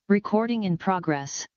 Recording in progress.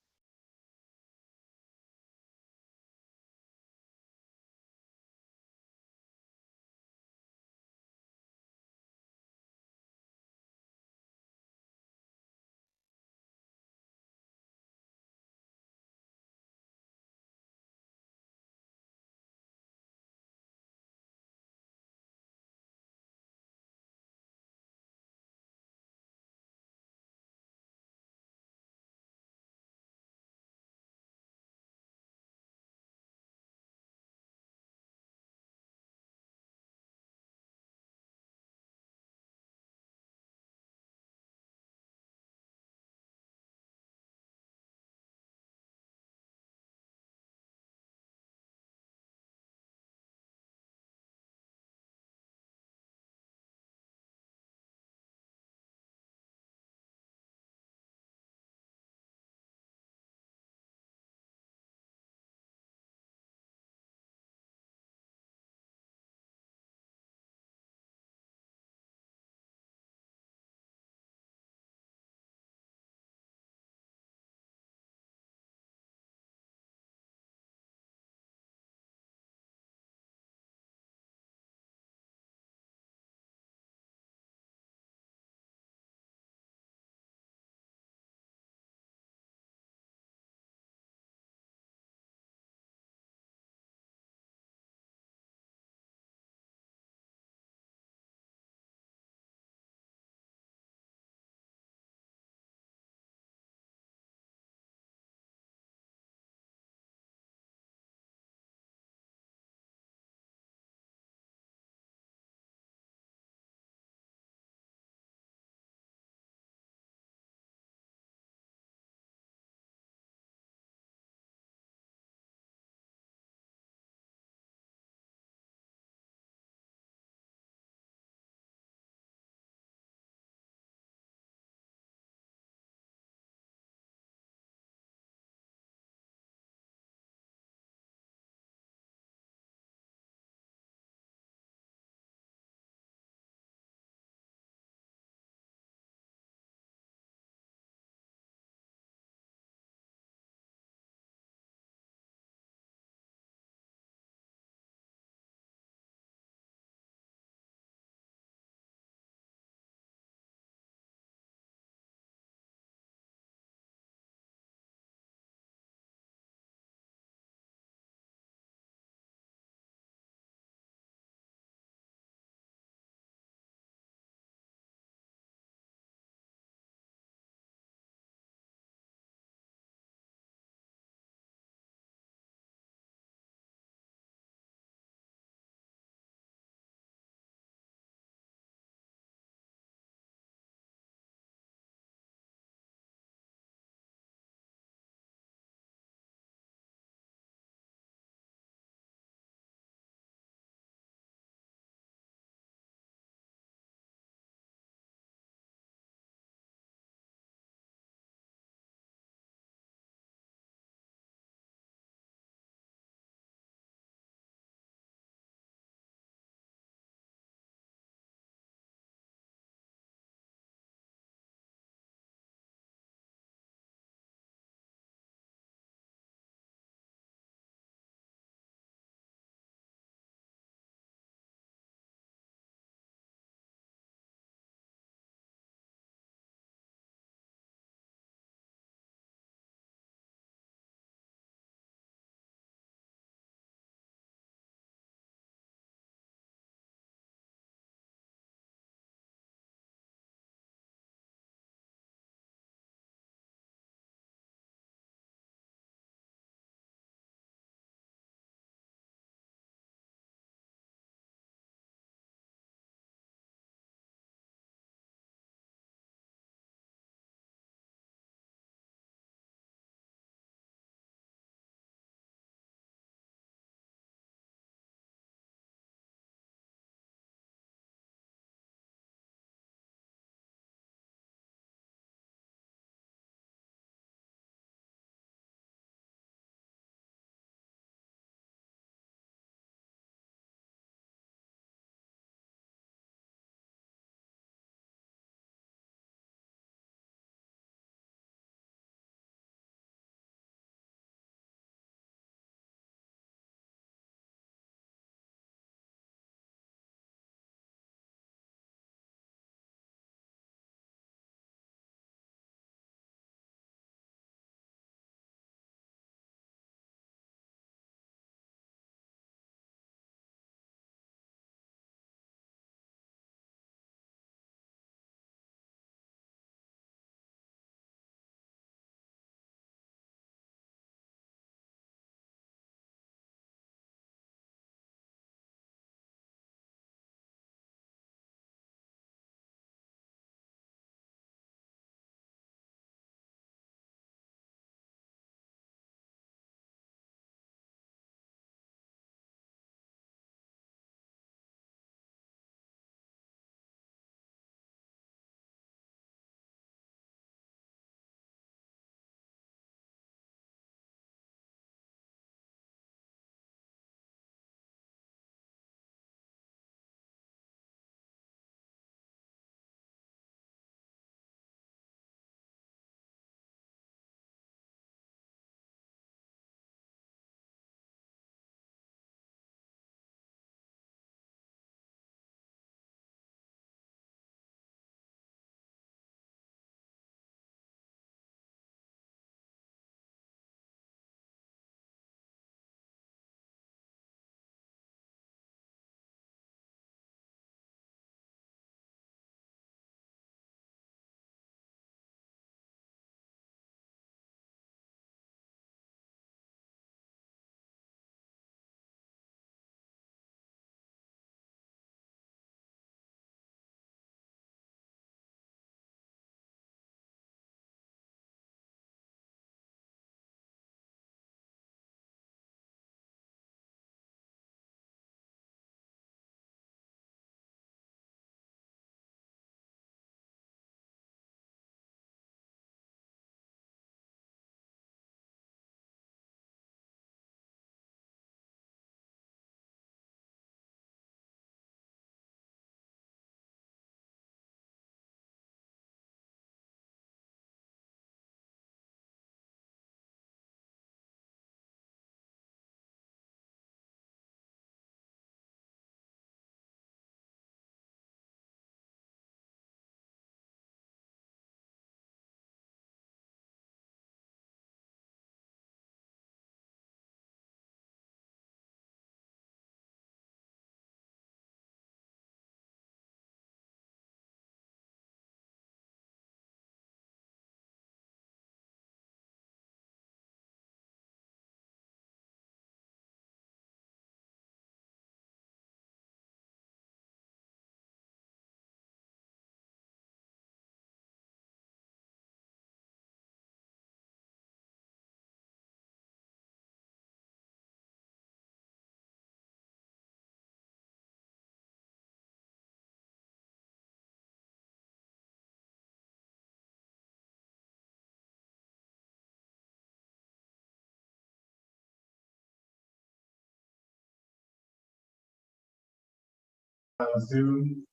Zoom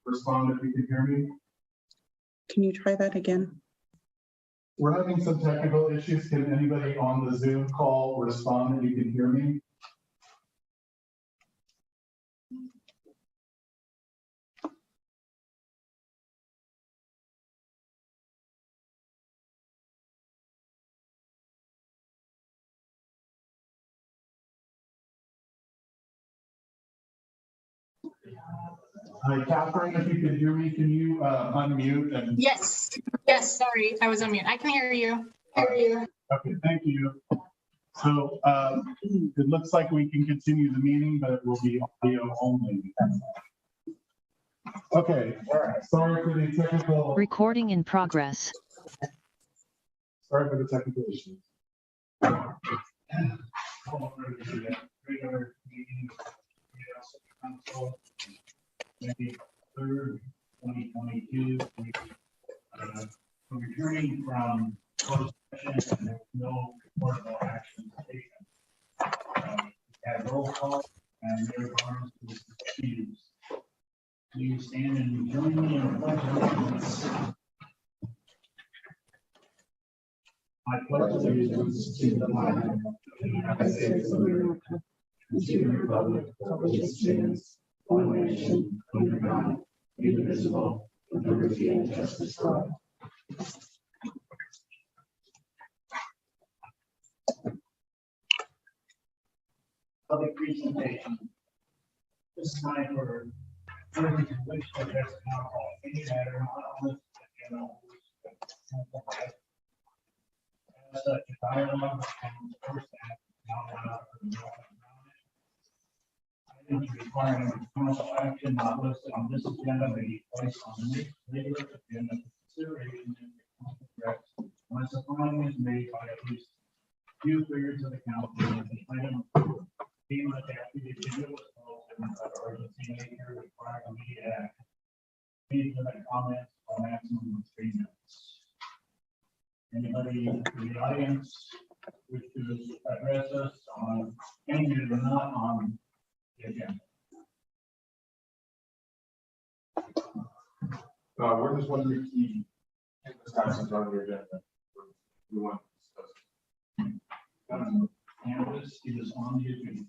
respond if you can hear me. Can you try that again? We're having some technical issues. Can anybody on the Zoom call respond if you can hear me? Hi, Catherine, if you can hear me, can you unmute and? Yes, sorry, I was on mute. I can hear you. Okay, thank you. So it looks like we can continue the meeting, but it will be audio only. Okay, sorry for the technical. Recording in progress. Sorry for the technical issues. Regular meeting, Council, May 3rd, 2022. We're returning from closed session and there was no reportable action taken. Had roll call and Mayor Barnes was excused. Please stand and join me in the pledge of allegiance. I pledge allegiance to the flag of the United States of America and to the republic for which it stands, one nation, under God, indivisible, with liberty and justice for all. Public presentation. This is time for persons who wish to address the council on any matter not on the general. As such, a dialogue and first act not allowed for the items requiring council action not listed on this agenda may be placed on the regular agenda for consideration and council directs unless a finding is made by at least two thirds of the council that the item came up after the agenda was posted and of urgency nature requiring immediate action. Please limit comments on maximum of 3 minutes. Anybody in the audience wish to address us on any matter not on the agenda? We're just wondering if the discussions on the agenda. We want to discuss. Cannabis is on the agenda.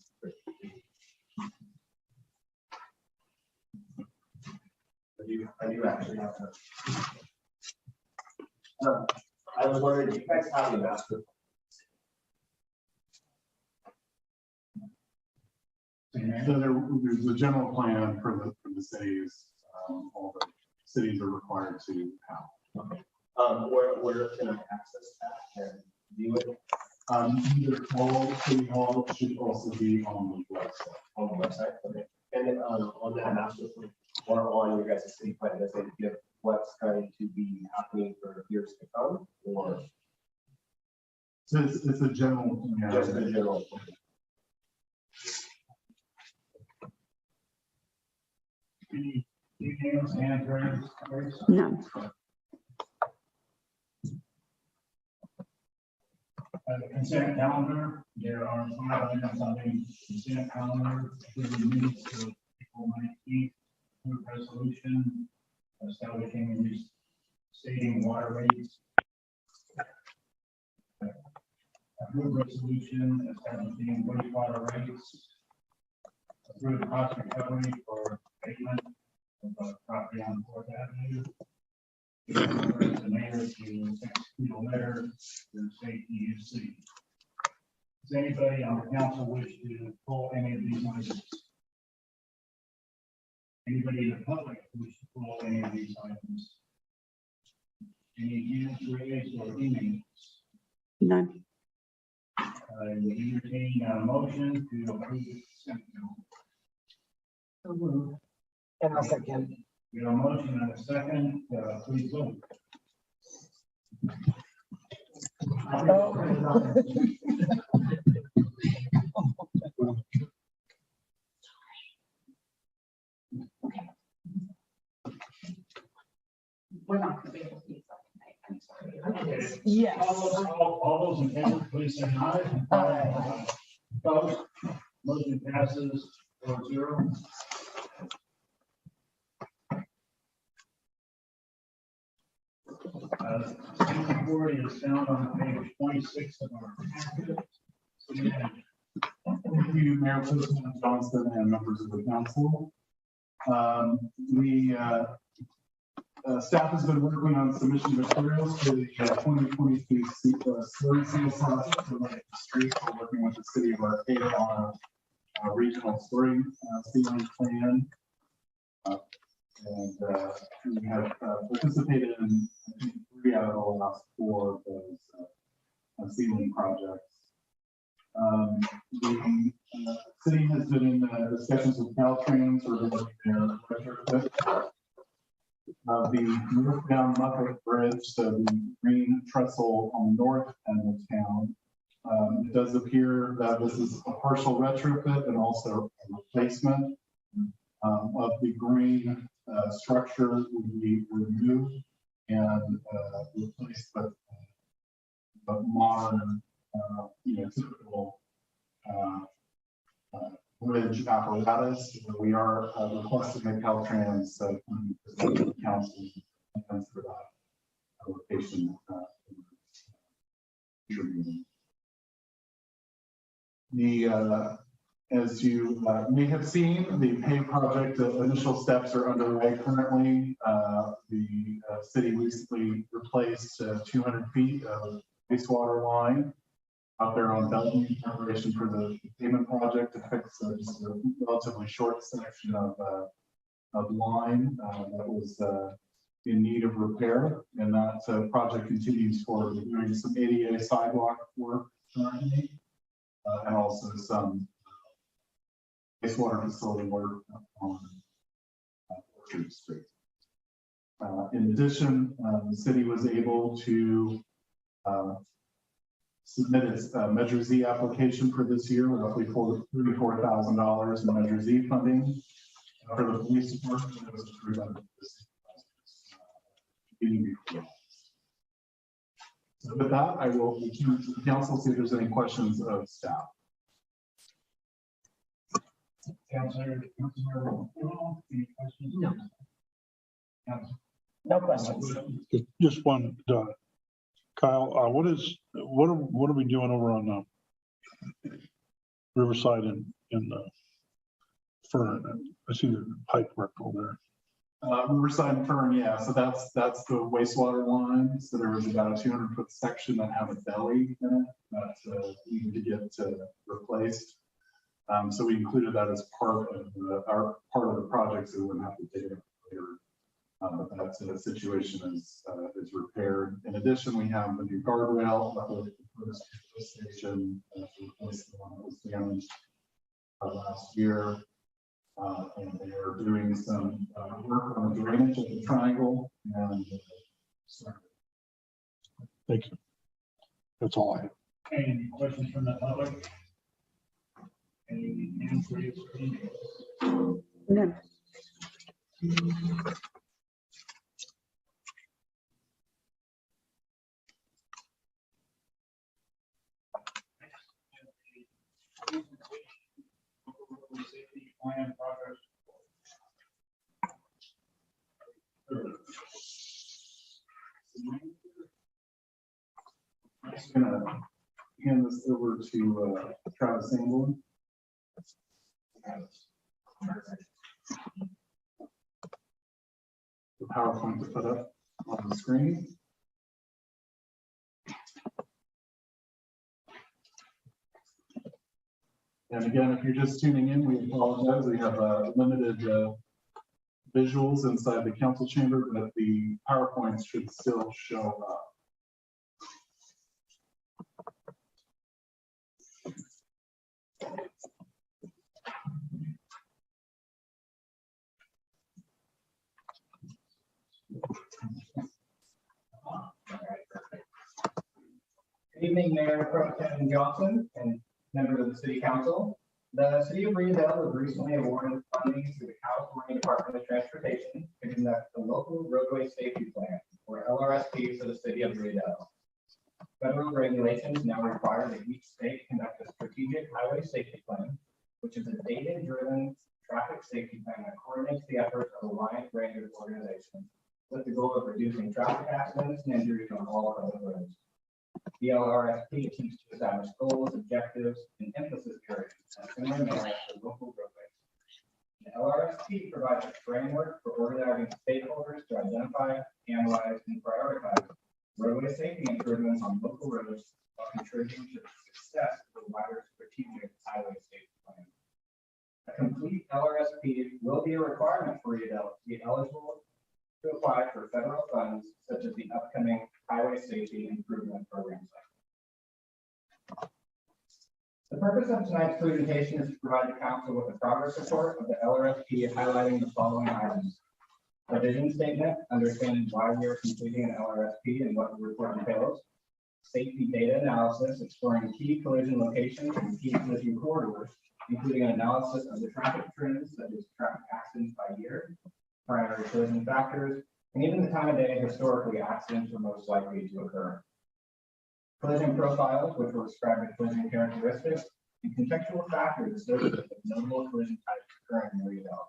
I do actually have that. I was wondering if you guys have a master. So there's a general plan for the cities. All the cities are required to have. Okay. Where can I access that and view it? Either all city hall should also be on the website. On the website, okay. And then on that master plan or on your guys' city plan, does it give what's going to be happening for years to come, or? So it's a general plan. Just a general plan. Any details, hands raised? None. The consent calendar, there are 5 items on the consent calendar. The minutes of April 19th, resolution establishing and stating water rates. Approved resolution establishing wastewater rates. Approved cost recovery for abatement of property on 4th Avenue. The mayor to execute a letter to the state EUC. Does anybody on the council wish to pull any of these items? Anybody in the public wish to pull any of these items? Any hands raised or emails? None. I would entertain a motion to approve the consent calendar. And I'll second. We have a motion and a second. Please vote. We're not going to be able to use that tonight. I'm sorry. Yes. All those in favor, please say aye. Aye. Opposed? Motion passes 4-0. Inventory is found on page 26 of our packet. Thank you, Mayor Pro Tem Johnson and members of the council. Staff has been working on submission materials for the 2022 slurry seal process related to streets. We're working with the city of Arcata on a regional slurry sealing plan. We have participated in, I think, 3 out of the last 4 of those sealing projects. The city has been in discussions with Caltrans regarding their retrofit. The northbound Muppet Bridge, so the green trestle on the north end of town. It does appear that this is a partial retrofit and also a replacement of the green structure will be removed and replaced with a modern, typical bridge apparatus. We are requesting that Caltrans council plans for that location. As you may have seen, the pave project initial steps are underway currently. The city recently replaced 200 feet of wastewater line out there on Bellevue in preparation for the pavement project to fix just a relatively short section of line that was in need of repair. And that project continues forward. We're doing some ADA sidewalk work currently and also some wastewater facility work on Orchard Street. In addition, the city was able to submit its Measure Z application for this year, roughly $34,000 in Measure Z funding. For the police department, it was approved by this meeting before. So with that, I will turn to the council, see if there's any questions of staff. Councilor, any questions? No. No questions. Just one, Kyle, what are we doing over on Riverside in Fern? I see the pipe work over there. Riverside and Fern, yeah. So that's the wastewater line. So there was about a 200-foot section that had a belly in it that needed to get replaced. So we included that as part of the project, so we wouldn't have to dig it up later. But that situation is repaired. In addition, we have the new guardrail that was proposed to the station to replace the one that was damaged last year. And they are doing some work on the drainage of the triangle. And Thank you. That's all I have. Any questions from the public? Any answers? No. Safety plan progress. I'm just going to hand this over to Travis England. The PowerPoint to put up on the screen. And again, if you're just tuning in, we apologize. We have limited visuals inside the council chamber, but the PowerPoints should still show up. Good evening, Mayor Pro Tem Johnson and members of the City Council. The City of Rio Dell was recently awarded funding to the California Department of Transportation to conduct the local roadway safety plan, or LRSP, for the City of Rio Dell. Federal regulations now require that each state conduct a strategic highway safety plan, which is a data-driven traffic safety plan that coordinates the efforts of a wide range of organizations with the goal of reducing traffic accidents and injuries on all public roads. The LRSP attempts to establish goals, objectives, and emphasis areas in a similar manner for local roadways. The LRSP provides a framework for organizing stakeholders to identify, analyze, and prioritize roadway safety improvements on local roads while contributing to the success of the wider strategic highway safety plan. A complete LRSP will be a requirement for Rio Dell to be eligible to apply for federal funds, such as the upcoming Highway Safety Improvement Program. The purpose of tonight's presentation is to provide the council with a progress report of the LRSP highlighting the following items. A vision statement, understanding why we are completing an LRSP and what the report entails. Safety data analysis, exploring key collision locations and key collision corridors, including an analysis of the traffic trends such as traffic accidents by year, primary collision factors, and even the time of day historically accidents are most likely to occur. Collision profiles, which will describe the collision characteristics and contextual factors associated with notable collision types occurring in Rio Dell.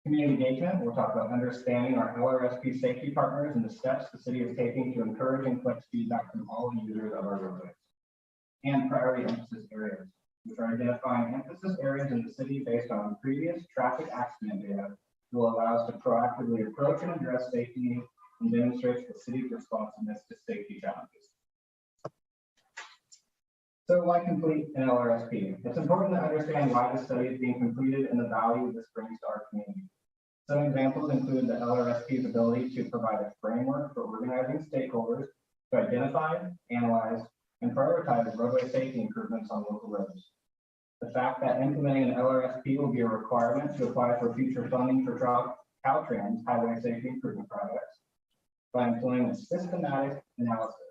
Community engagement, we'll talk about understanding our LRSP safety partners and the steps the city is taking to encourage and collect feedback from all users of our roadways. And priority emphasis areas, which are identifying emphasis areas in the city based on previous traffic accident data, will allow us to proactively approach and address safety needs and demonstrate the city's responsiveness to safety challenges. So why complete an LRSP? It's important to understand why the study is being completed and the value this brings to our community. Some examples include the LRSP's ability to provide a framework for organizing stakeholders to identify, analyze, and prioritize roadway safety improvements on local roads. The fact that implementing an LRSP will be a requirement to apply for future funding for Caltrans highway safety improvement projects by employing a systemic analysis.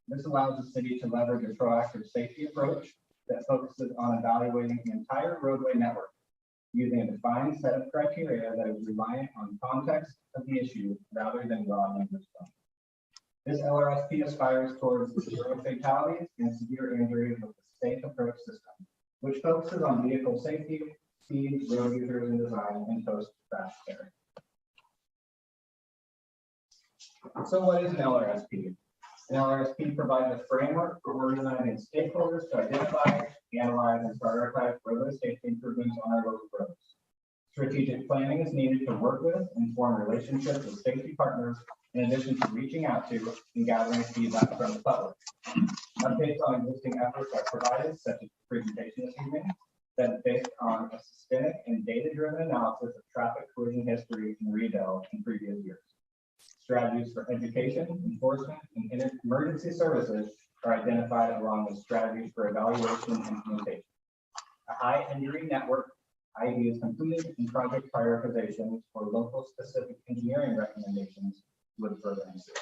This allows the city to leverage a proactive safety approach that focuses on evaluating the entire roadway network using a defined set of criteria that is reliant on context of the issue rather than raw numbers. This LRSP aspires towards zero fatalities and severe injuries with a safe approach system, which focuses on vehicle safety, speed, road users, and design, and post-crash care. So what is an LRSP? An LRSP provides a framework for organizing stakeholders to identify, analyze, and prioritize roadway safety improvements on our local roads. Strategic planning is needed to work with and form relationships with safety partners, in addition to reaching out to and gathering feedback from the public. Updates on existing efforts are provided, such as the presentation this evening, that is based on a systemic and data-driven analysis of traffic collision history in Rio Dell in previous years. Strategies for education, enforcement, and emergency services are identified along with strategies for evaluation and implementation. A high injury network ID is completed and project prioritizations for local specific engineering recommendations would further ensue.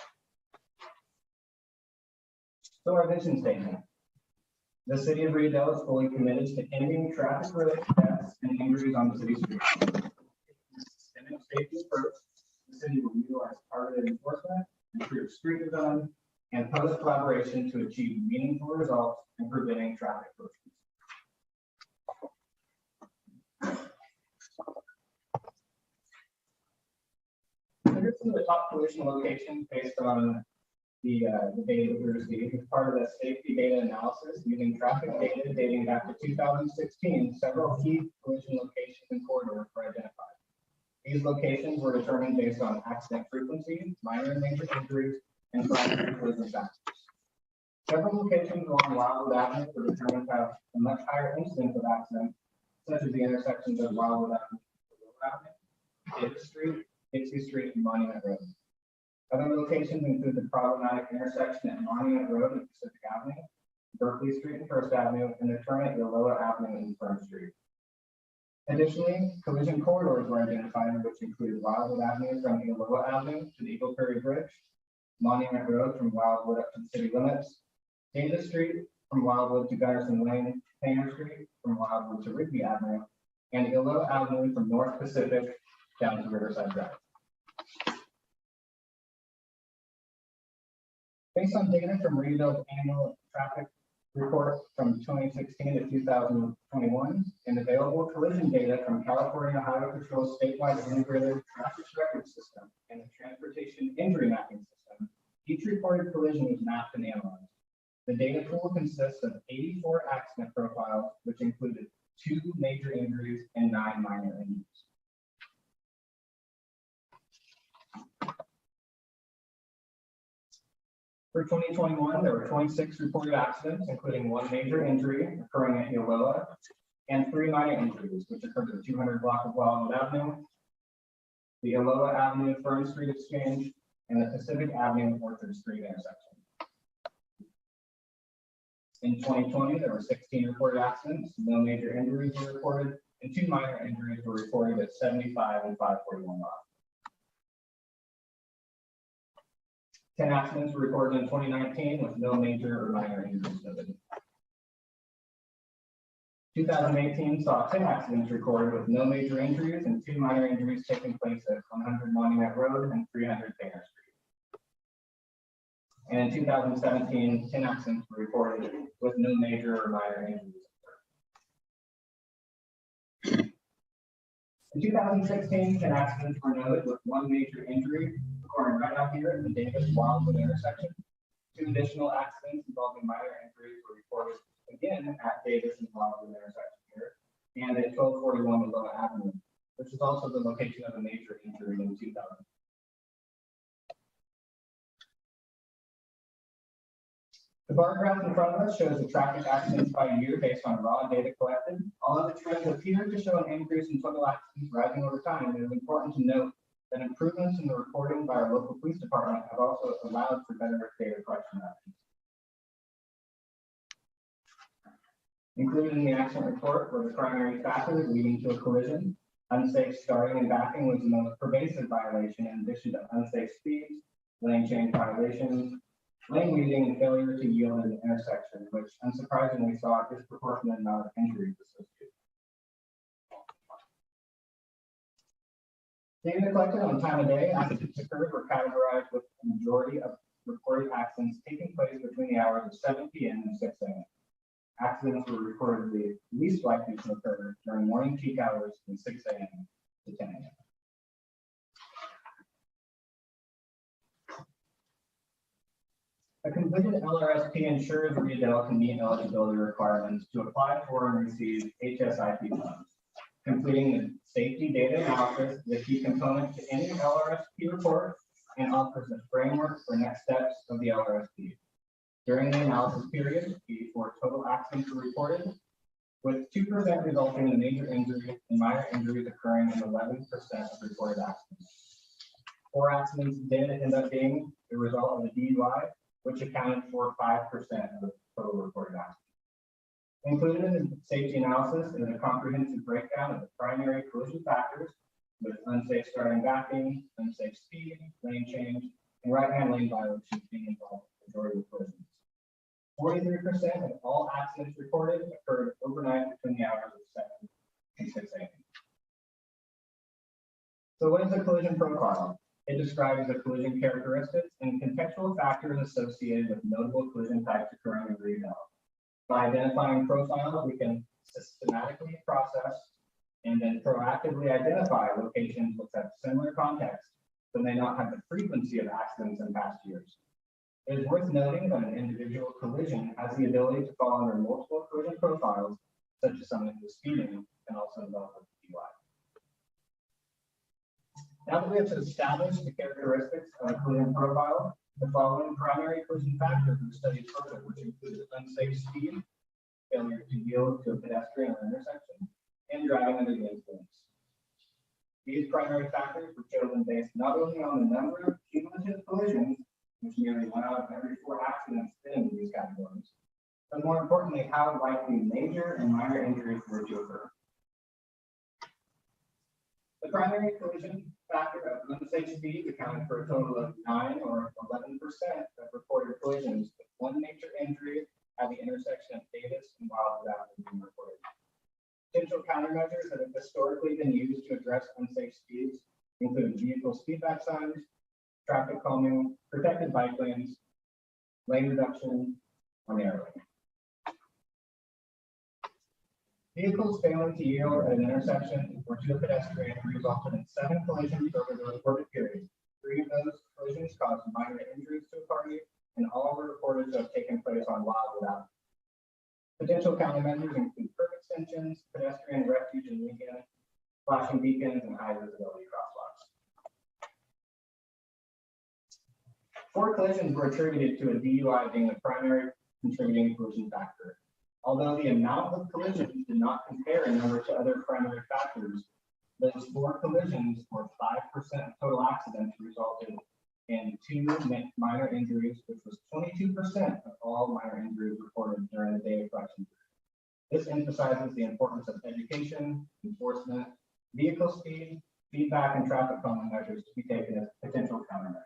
So our vision statement. The city of Rio Dell is fully committed to ending traffic-related deaths and injuries on the city streets. Systemic safety approach. The city will utilize targeted enforcement, improve street design, and public collaboration to achieve meaningful results in preventing traffic collisions. So here's some of the top collision locations based on the data that we received as part of the safety data analysis using traffic data dating back to 2016. Several key collision locations and corridors were identified. These locations were determined based on accident frequency, minor and major injuries, and primary collision factors. Several locations along Wildwood Avenue were determined to have a much higher incidence of accidents, such as the intersections of Wildwood Avenue, Davis Street, Dixie Street, and Monument Road. Other locations include the problematic intersection at Monument Road and Pacific Avenue, Berkeley Street and First Avenue, and the turn at Yoloa Avenue and Fern Street. Additionally, collision corridors were identified, which included Wildwood Avenue from Yoloa Avenue to the Eagle Prairie Bridge, Monument Road from Wildwood up to the city limits, Davis Street from Wildwood to Gunnerson Lane, Painter Street from Wildwood to Rigby Avenue, and Yoloa Avenue from North Pacific down to Riverside Drive. Based on data from Rio Dell's annual traffic report from 2016 to 2021, and available collision data from California Highway Patrol's statewide integrated traffic record system and the transportation injury mapping system. Each reported collision was mapped and analyzed. The data pool consists of 84 accident profiles, which included 2 major injuries and 9 minor injuries. For 2021, there were 26 reported accidents, including 1 major injury occurring at Yola and 3 minor injuries, which occurred at the 200 block of Wildwood Avenue, the Yola Avenue Fern Street Exchange, and the Pacific Avenue Orchard Street intersection. In 2020, there were 16 reported accidents, no major injuries were reported, and 2 minor injuries were reported at 75 and 541 block. 10 accidents were recorded in 2019 with no major or minor injuries noted. 2018 saw 10 accidents recorded with no major injuries and 2 minor injuries taking place at 100 Monument Road and 300 Banner Street. And in 2017, 10 accidents were reported with no major or minor injuries. In 2016, 10 accidents were noted with 1 major injury occurring right out here at the Davis-Wildwood intersection. 2 additional accidents involving minor injuries were reported again at Davis and Wildwood intersection here, and at 1241 Willow Avenue, which is also the location of a major injury in 2000. The bar graph in front of us shows the traffic accidents by year based on raw data collected. Although the trends appear to show an increase in total accidents rising over time, it is important to note that improvements in the reporting by our local police department have also allowed for better data collection methods. Included in the accident report were the primary factors leading to a collision. Unsafe starting and backing was the most pervasive violation, in addition to unsafe speeds, lane change violations, lane weaving, and failure to yield in the intersection, which unsurprisingly saw a disproportionate amount of injuries associated. Data collected on time of day accidents occurred were categorized with the majority of reported accidents taking place between the hours of 7 p.m. and 6 a.m. Accidents were reportedly least likely to occur during morning peak hours from 6 a.m. to 10 a.m. A completed LRSP ensures Rio Dell can meet eligibility requirements to apply for and receive HSIP funds. Completing the safety data analysis is a key component to any LRSP report and offers a framework for next steps of the LRSP. During the analysis period, 84 total accidents were reported, with 2% resulting in a major injury and minor injuries occurring in 11% of reported accidents. 4 accidents did end up being the result of a DUI, which accounted for 5% of the total reported accidents. Included in the safety analysis is a comprehensive breakdown of the primary collision factors, with unsafe starting backing, unsafe speed, lane change, and right-hand lane violations being involved in the majority of collisions. 43% of all accidents reported occurred overnight between the hours of 7 and 6 a.m. So what is a collision profile? It describes the collision characteristics and contextual factors associated with notable collision types occurring in Rio Dell. By identifying profiles, we can systematically process and then proactively identify locations which have similar context but may not have the frequency of accidents in past years. It is worth noting that an individual collision has the ability to fall under multiple collision profiles, such as someone who is speeding and also involved with DUI. Now that we have established the characteristics of a collision profile, the following primary collision factors were studied further, which included unsafe speed, failure to yield to a pedestrian or intersection, and driving under the influence. These primary factors were chosen based not only on the number of cumulative collisions, which nearly 1 out of every 4 accidents fit into these categories, but more importantly, how likely major and minor injuries were to occur. The primary collision factor of unsafe speed accounted for a total of 9 or 11% of reported collisions, with 1 major injury at the intersection of Davis and Wildwood Avenue being reported. Potential countermeasures that have historically been used to address unsafe speeds include vehicle speedback signs, traffic calming, protected bike lanes, lane reduction, or narrowing. Vehicles failing to yield at an intersection or to a pedestrian resulted in 7 collisions over the reported period. 3 of those collisions caused minor injuries to a party, and all were reported to have taken place on Wildwood Avenue. Potential countermeasures include curb extensions, pedestrian refuge and weekend, flashing beacons, and high visibility crosswalks. 4 collisions were attributed to a DUI being the primary contributing collision factor. Although the amount of collisions did not compare in number to other primary factors, those 4 collisions, or 5% of total accidents, resulted in 2 minor injuries, which was 22% of all minor injuries reported during the day of collection. This emphasizes the importance of education, enforcement, vehicle speed, feedback, and traffic calming measures to be taken as potential countermeasures.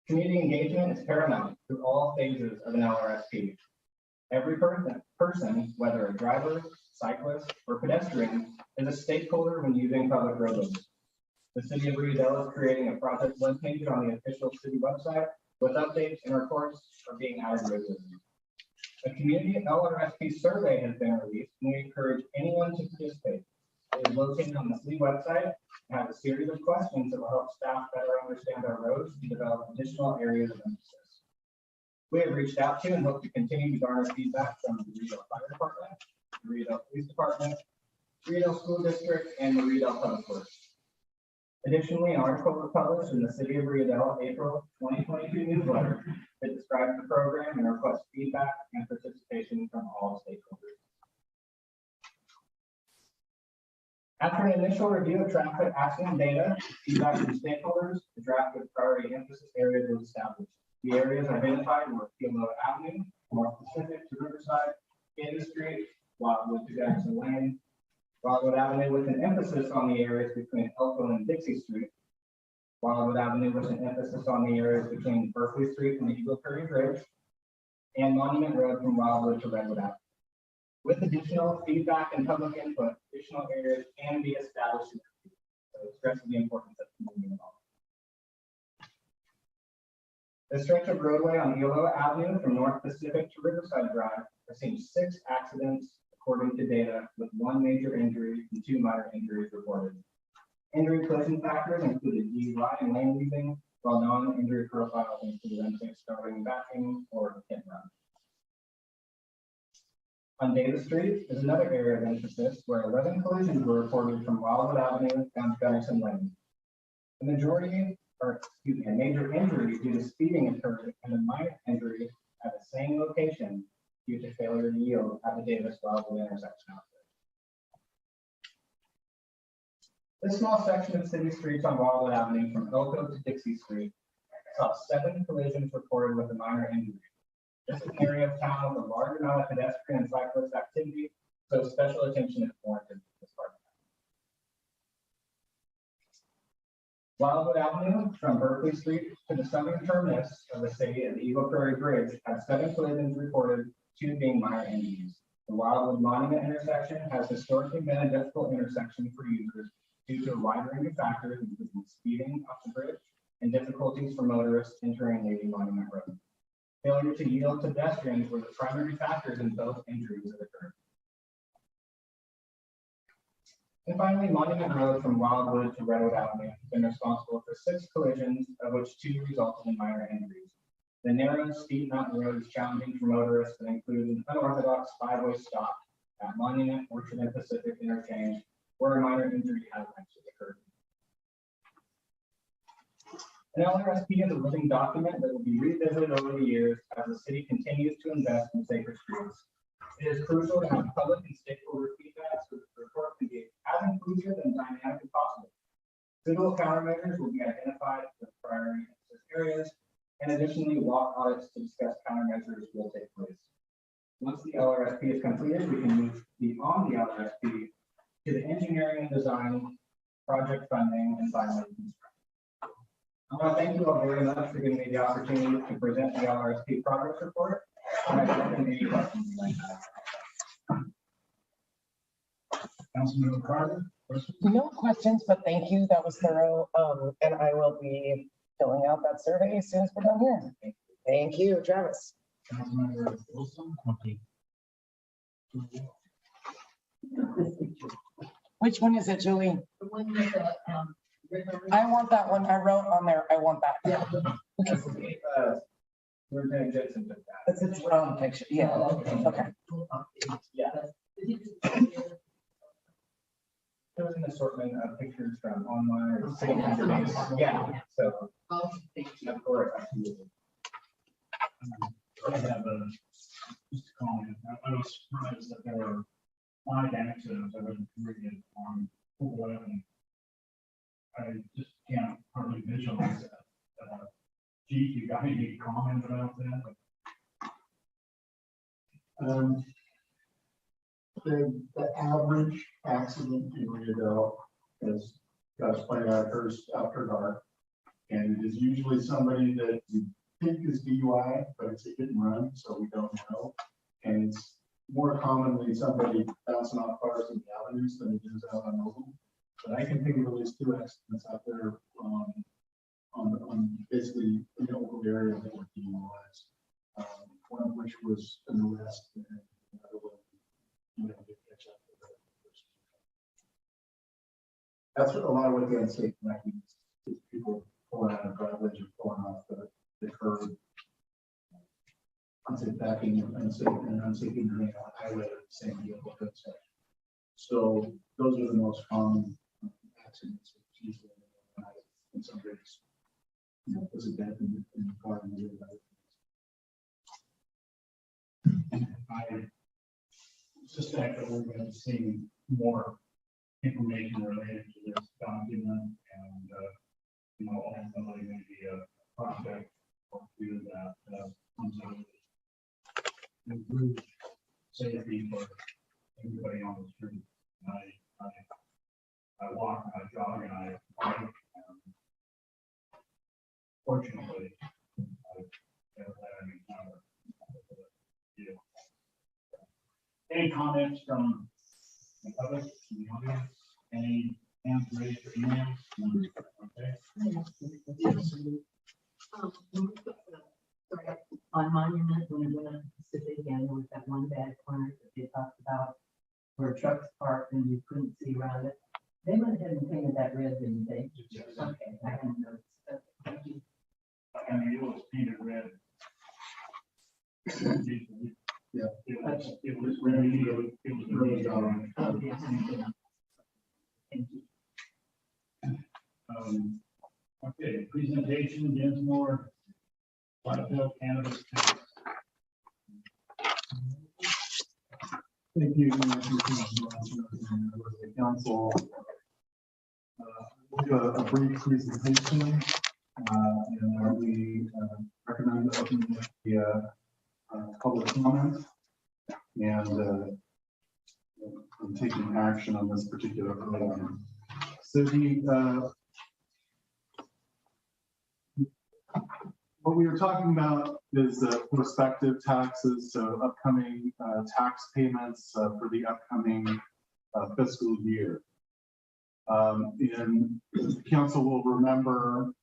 Community engagement is paramount through all phases of an LRSP. Every person, whether a driver, cyclist, or pedestrian, is a stakeholder when using public roadways. The City of Rio Dell is creating a project web page on the official city website with updates and reports are being added regularly. A community LRSP survey has been released, and we encourage anyone to participate. It is located on the city website and has a series of questions that will help staff better understand our roads and develop additional areas of emphasis. We have reached out to and hope to continue to garner feedback from the Rio Dell Fire Department, the Rio Dell Police Department, Rio Dell School District, and the Rio Dell Public Works. Additionally, an article was published in the City of Rio Dell April 2022 newsletter that describes the program and requests feedback and participation from all stakeholders. After an initial review of traffic accident data, feedback from stakeholders, the draft with priority emphasis areas was established. The areas identified were Humboldt Avenue, North Pacific to Riverside, Katy Street, Wildwood to Jackson Lane, Wildwood Avenue with an emphasis on the areas between Elko and Dixie Street, Wildwood Avenue with an emphasis on the areas between Berkeley Street and the Eagle Prairie Bridge, and Monument Road from Wildwood to Redwood Avenue. With additional feedback and public input, additional areas can be established. So it stresses the importance of community involvement. The stretch of roadway on Elo Avenue from North Pacific to Riverside Drive has seen 6 accidents according to data, with 1 major injury and 2 minor injuries reported. Injury collision factors included DUI and lane leaving, while non-injury profiles included unsafe starting, backing, or hit and run. On Davis Street is another area of emphasis where 11 collisions were reported from Wildwood Avenue down to Gunnison Lane. A major injury due to speeding occurred and a minor injury at the same location due to failure to yield at the Davis-Wildwood intersection. This small section of city streets on Wildwood Avenue from Elko to Dixie Street saw 7 collisions reported with a minor injury. This is an area of town with a large amount of pedestrian and cyclist activity, so special attention is warranted to this part. Wildwood Avenue from Berkeley Street to the southern terminus of the city at the Eagle Prairie Bridge had 7 collisions reported, 2 being minor injuries. The Wildwood Monument intersection has historically been a difficult intersection for users due to a wide range of factors, including speeding off the bridge and difficulties for motorists entering Navy Monument Road. Failure to yield to pedestrians were the primary factors in both injuries that occurred. And finally, Monument Road from Wildwood to Redwood Avenue has been responsible for 6 collisions, of which 2 resulted in minor injuries. The narrow, steep mountain road is challenging for motorists and includes an unorthodox 5-way stop at Monument, Orchard, and Pacific interchange, where a minor injury has actually occurred. An LRSP is a living document that will be revisited over the years as the city continues to invest in safer streets. It is crucial to have public and stakeholder feedback so that the report can be as inclusive and dynamic as possible. Suitable countermeasures will be identified for priority areas, and additionally, walk audits to discuss countermeasures will take place. Once the LRSP is completed, we can move beyond the LRSP to the engineering and design, project funding, and finally construction. I want to thank you all very much for giving me the opportunity to present the LRSP progress report. And I welcome any questions you might have. Councilman Carter, questions? No questions, but thank you. That was thorough. And I will be filling out that survey as soon as we're done here. Thank you, Travis. Councilmember Wilson? Okay. Which one is it, Julie? The one with the, river. I want that one. I wrote on there, I want that. Yeah. Lieutenant Jensen took that. That's its round picture, yeah, okay. Yeah. There was an assortment of pictures from online or city interviews. Yeah, so Oh, thank you. of course, absolutely. I have a, just a comment. I was surprised that there were 5 accidents that were reported on 411. I just can't hardly visualize that. Chief, you got any comment about that? The average accident in Rio Dell is, goes played out occurs after dark. And it is usually somebody that you think is DUI, but it's a hit and run, so we don't know. And it's more commonly somebody bouncing off cars in the avenues than it is out on Oval. But I can think of at least 2 accidents out there on basically in the Oval area that were DUIs. One of which was an arrest and another one, you know, to catch up with the person. That's what a lot of what the unsafe connecting is people pulling out of driveways or pulling off the curb. Unsafe backing and unsafe entering on the highway at the same vehicle. So those are the most common accidents. Usually in some ways, you know, there's a death in the car and the other. I suspect that we're going to see more information related to this document and, you know, ultimately maybe a project or two that comes out of improve safety for everybody on the street. I walk, I jog, and I bike. And fortunately, I've never had any kind of deal. Any comments from the public, from the audience? Any hands raised or emails? Okay. Sorry, on Monument, when we went up Pacific, and there was that one bad corner that they talked about where trucks parked and you couldn't see around it. They went ahead and painted that red, didn't they? Yes. Okay, I didn't know. Thank you. And it was painted red. Yeah. It was really, it was really orange. Oh, yes. Thank you. Okay, presentation, Dinsmore, Platteville cannabis tax. Thank you. The council. We'll do a brief presentation, and we recommend opening the public comment and taking action on this particular item. So what we were talking about is prospective taxes, so upcoming tax payments for the upcoming fiscal year. And the council will remember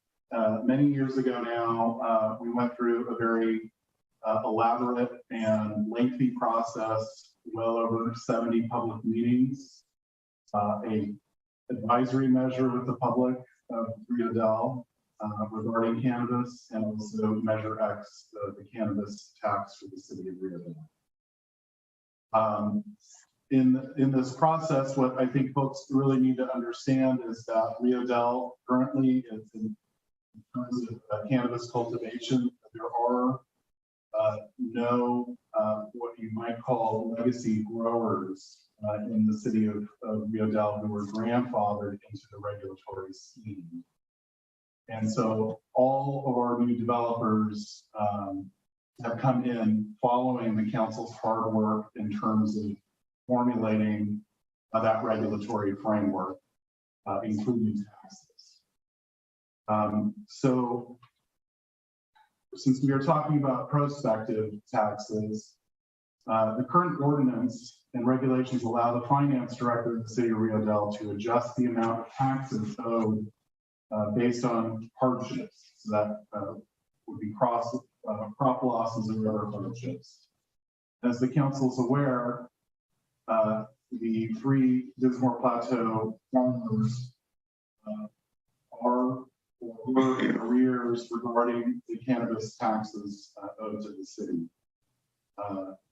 many years ago now, we went through a very elaborate and lengthy process, well over 70 public meetings, a advisory measure with the public of Rio Dell regarding cannabis, and also Measure X, the cannabis tax for the city of Rio Dell. In this process, what I think folks really need to understand is that Rio Dell currently is in terms of cannabis cultivation, there are no what you might call legacy growers in the city of Rio Dell who were grandfathered into the regulatory scheme. And so all of our new developers have come in following the council's hard work in terms of formulating that regulatory framework, including taxes. So since we are talking about prospective taxes, the current ordinance and regulations allow the finance director of the city of Rio Dell to adjust the amount of taxes owed based on hardships. So that would be crop losses and other hardships. As the council is aware, The three Dismore Plateau farmers are or were in arrears regarding the cannabis taxes owed to the city.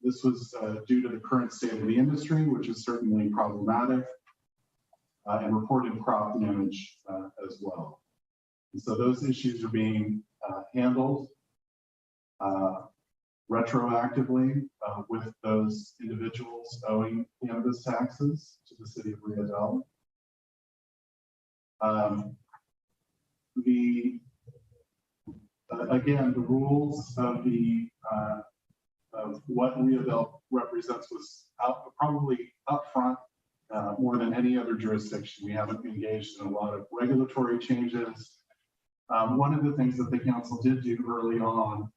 This was due to the current state of the industry, which is certainly problematic, and reported crop damage as well. And so those issues are being handled retroactively with those individuals owing cannabis taxes to the city of Rio Dell. Again, the rules of what Rio Dell represents was probably upfront more than any other jurisdiction. We haven't engaged in a lot of regulatory changes. One of the things that the council did do early on,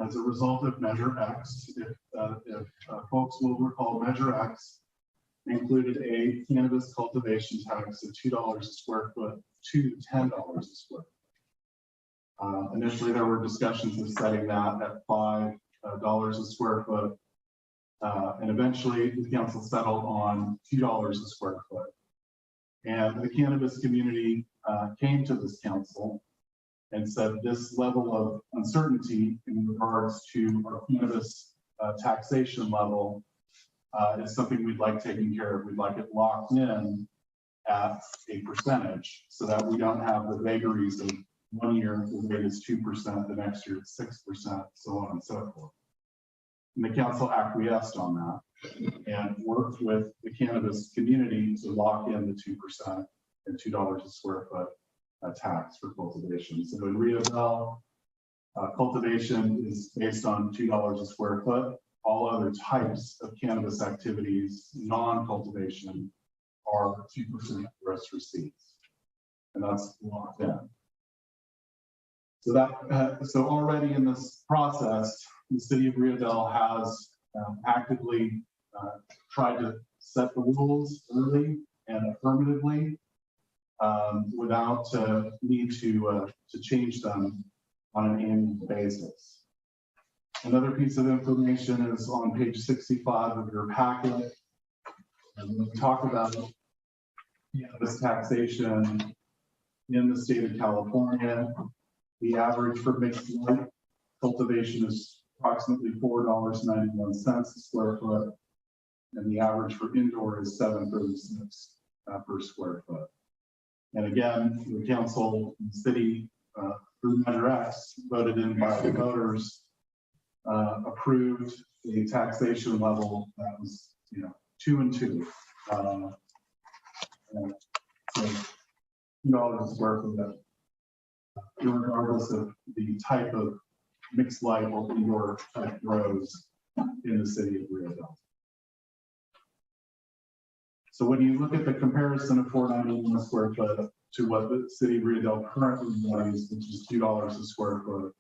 as a result of Measure X, if folks will recall, Measure X included a cannabis cultivation tax of $2 a square foot to $10 a square foot. Initially, there were discussions of setting that at $5 a square foot, and eventually the council settled on $2 a square foot. And the cannabis community came to this council and said this level of uncertainty in regards to our cannabis taxation level is something we'd like taken care of. We'd like it locked in at a percentage so that we don't have the vagaries of 1 year the rate is 2%, the next year it's 6%, so on and so forth. And the council acquiesced on that and worked with the cannabis community to lock in the 2% and $2 a square foot tax for cultivation. So in Rio Dell, cultivation is based on $2 a square foot. All other types of cannabis activities, non-cultivation, are 2% gross receipts, and that's locked in. So so already in this process, the city of Rio Dell has actively tried to set the rules early and affirmatively without need to change them on an annual basis. Another piece of information is on page 65 of your packet. And we talk about cannabis taxation in the state of California. The average for mixed light cultivation is approximately $4.91 a square foot, and the average for indoor is $7.36 per square foot. And again, the council, the city, through Measure X, voted in by the voters, approved a taxation level that was, 2 and 2. So $2 a square foot, regardless of the type of mixed light or indoor type grows in the city of Rio Dell. So when you look at the comparison of $4.91 a square foot to what the city of Rio Dell currently values, which is $2 a square foot,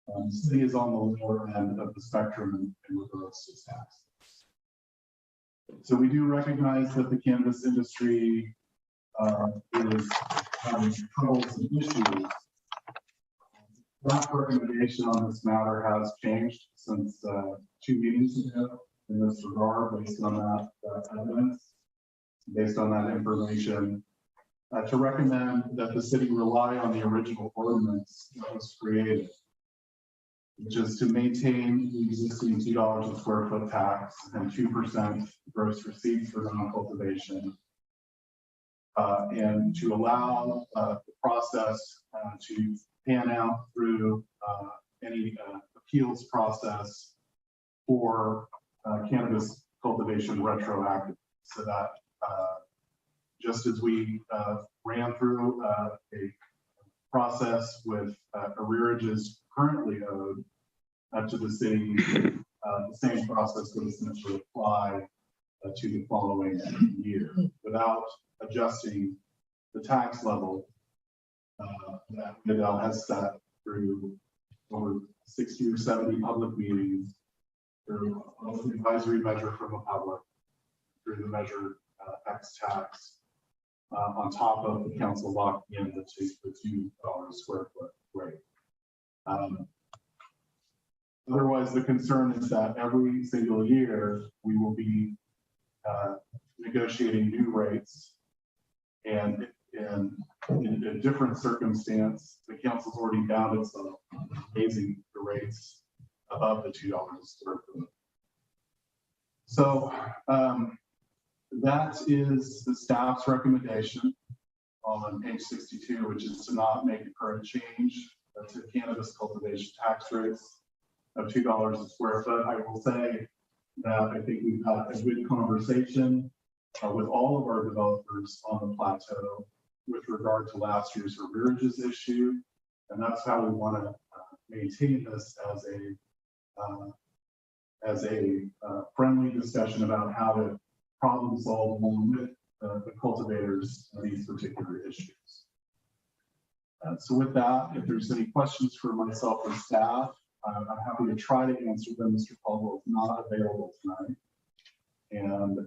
the city is on the lower end of the spectrum in regards to tax. So we do recognize that the cannabis industry is having troubles and issues. That recommendation on this matter has changed since 2 meetings ago in this regard, based on that evidence, based on that information, to recommend that the city rely on the original ordinance that was created, which is to maintain the existing $2 a square foot tax and 2% gross receipts for non-cultivation, and to allow the process to pan out through any appeals process for cannabis cultivation retroactive, so that just as we ran through a process with arrearages currently owed to the city, the same process would essentially apply to the following year without adjusting the tax level that Rio Dell has set through over 60 or 70 public meetings, through an advisory measure from the public, through the Measure X tax, on top of the council locking in the $2 square foot rate. Otherwise, the concern is that every single year we will be negotiating new rates. And in a different circumstance, the council's already bound itself raising the rates above the $2 a square foot. So that is the staff's recommendation on page 62, which is to not make a current change to cannabis cultivation tax rates of $2 a square foot. I will say that I think we've had a good conversation with all of our developers on the plateau with regard to last year's arrearages issue. And that's how we want to maintain this as a friendly discussion about how to problem solve along with the cultivators of these particular issues. So with that, if there's any questions for myself or staff, I'm happy to try to answer them. Mr. Caldwell is not available tonight. And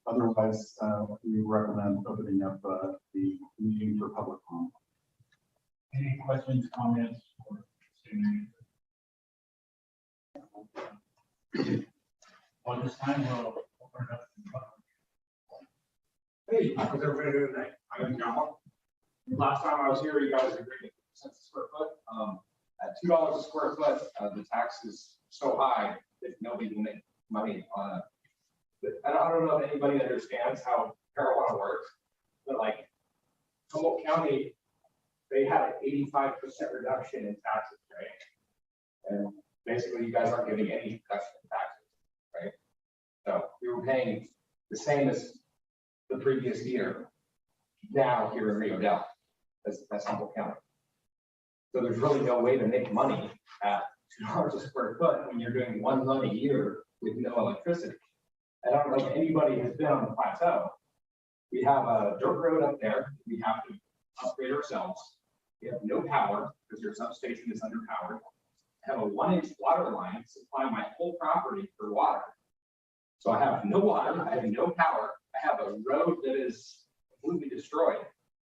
otherwise, we recommend opening up the meeting for public comment. Any questions, comments, or on this time, we'll open it up. Hey, how's everybody doing tonight? I'm Humboldt. Last time I was here, you guys agreed to 50 cents a square foot. At $2 a square foot, the tax is so high that nobody will make money on it. I don't know if anybody understands how marijuana works, but like Humboldt County, they had an 85% reduction in taxes, right? And basically, you guys aren't getting any reduction in taxes, right? So we were paying the same as the previous year now here in Rio Dell. That's Humboldt County. So there's really no way to make money at $2 a square foot when you're doing 1 month a year with no electricity. I don't know if anybody has been on the plateau. We have a dirt road up there. We have to upgrade ourselves. We have no power because your substation is underpowered. I have a 1-inch water line supplying my whole property for water. So I have no water, I have no power, I have a road that is completely destroyed.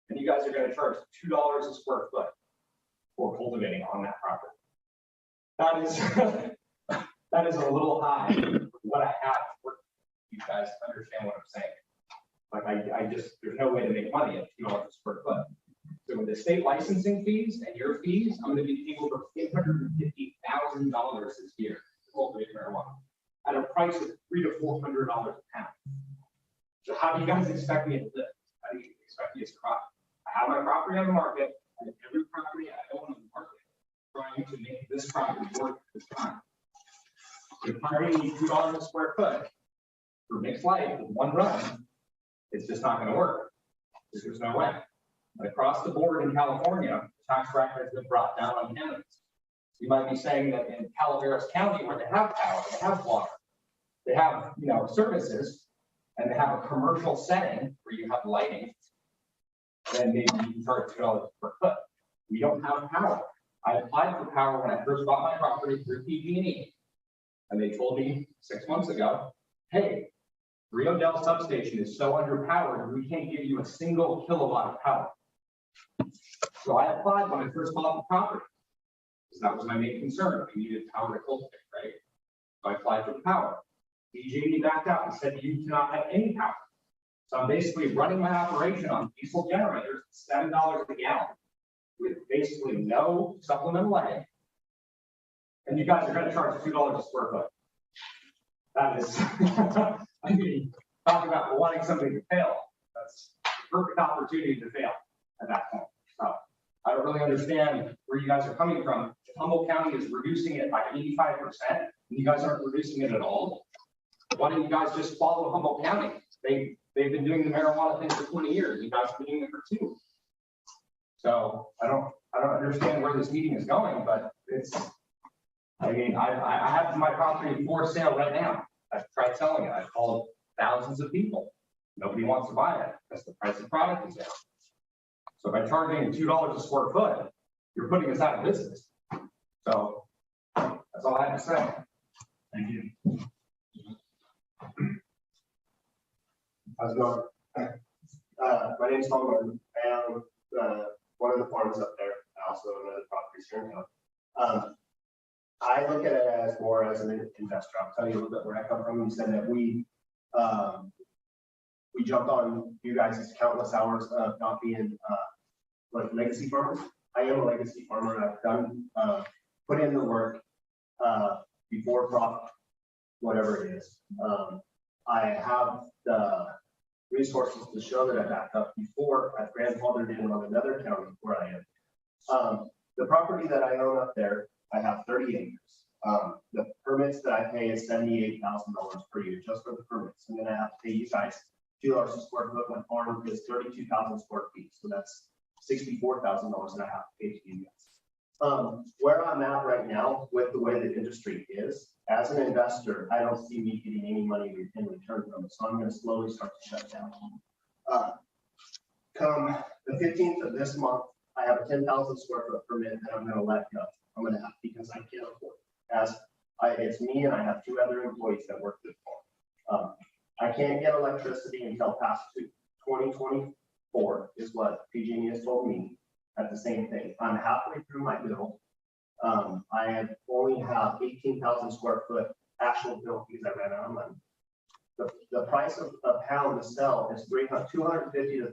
And you guys are going to charge $2 a square foot for cultivating on that property. That is a little high for what I have to work with. You guys understand what I'm saying? Like I just, there's no way to make money at $2 a square foot. So with the state licensing fees and your fees, I'm going to be paying over $850,000 this year to cultivate marijuana at a price of $300 to $400 a pound. So how do you guys expect me to live? How do you expect me to survive? I have my property on the market, and every property I own on the market, trying to make this property work at this time. If I need $2 a square foot for mixed light with 1 run, it's just not going to work. There's no way. But across the board in California, the tax bracket has been brought down on cannabis. You might be saying that in Calaveras County, where they have power, they have water, they have services, and they have a commercial setting where you have lighting, then maybe you can charge $2 per foot. We don't have power. I applied for power when I first bought my property through PG&E, and they told me 6 months ago, hey, Rio Dell substation is so underpowered, we can't give you a single kilowatt of power. So I applied when I first bought the property, because that was my main concern. We needed power to cultivate, right? So I applied for the power. PG&E backed out and said, you cannot have any power. So I'm basically running my operation on diesel generators, $7 a gallon, with basically no supplemental ag. And you guys are going to charge $2 a square foot. That is, I mean, talking about wanting somebody to fail. That's the perfect opportunity to fail at that point. So I don't really understand where you guys are coming from. Humboldt County is reducing it by 85%, and you guys aren't reducing it at all. Why don't you guys just follow Humboldt County? They've been doing the marijuana thing for 20 years. You guys have been doing it for 2. So I don't understand where this meeting is going, but it's, I mean, I have my property for sale right now. I've tried selling it. I've called thousands of people. Nobody wants to buy it because the price of product is down. So by charging $2 a square foot, you're putting us out of business. So that's all I have to say. Thank you. How's it going? My name's Tom Martin. I am one of the farms up there. I also own other properties here in town. I look at it as more as an investor. I'll tell you a little bit where I come from. You said that we We jumped on you guys' countless hours of not being, like legacy farmers. I am a legacy farmer. I've done, put in the work, before crop, whatever it is. I have the resources to show that I backed up before I've grandfathered in on another county where I am. The property that I own up there, I have 30 acres. The permits that I pay is $78,000 per year just for the permits. And then I have to pay you guys $2 a square foot. My farm is 32,000 square feet. So that's $64,000 that I have to pay to you guys. Where I'm at right now with the way the industry is, as an investor, I don't see me getting any money in return from it. So I'm going to slowly start to shut down. Come the 15th of this month, I have a 10,000 square foot permit that I'm going to let go. I'm going to have, because I can't afford it. It's me and I have 2 other employees that work this farm. I can't get electricity until past 2024 is what PG&E has told me. At the same thing, I'm halfway through my bill. I only have 18,000 square foot actual bill because I ran out of money. The price of a pound to sell is $250 to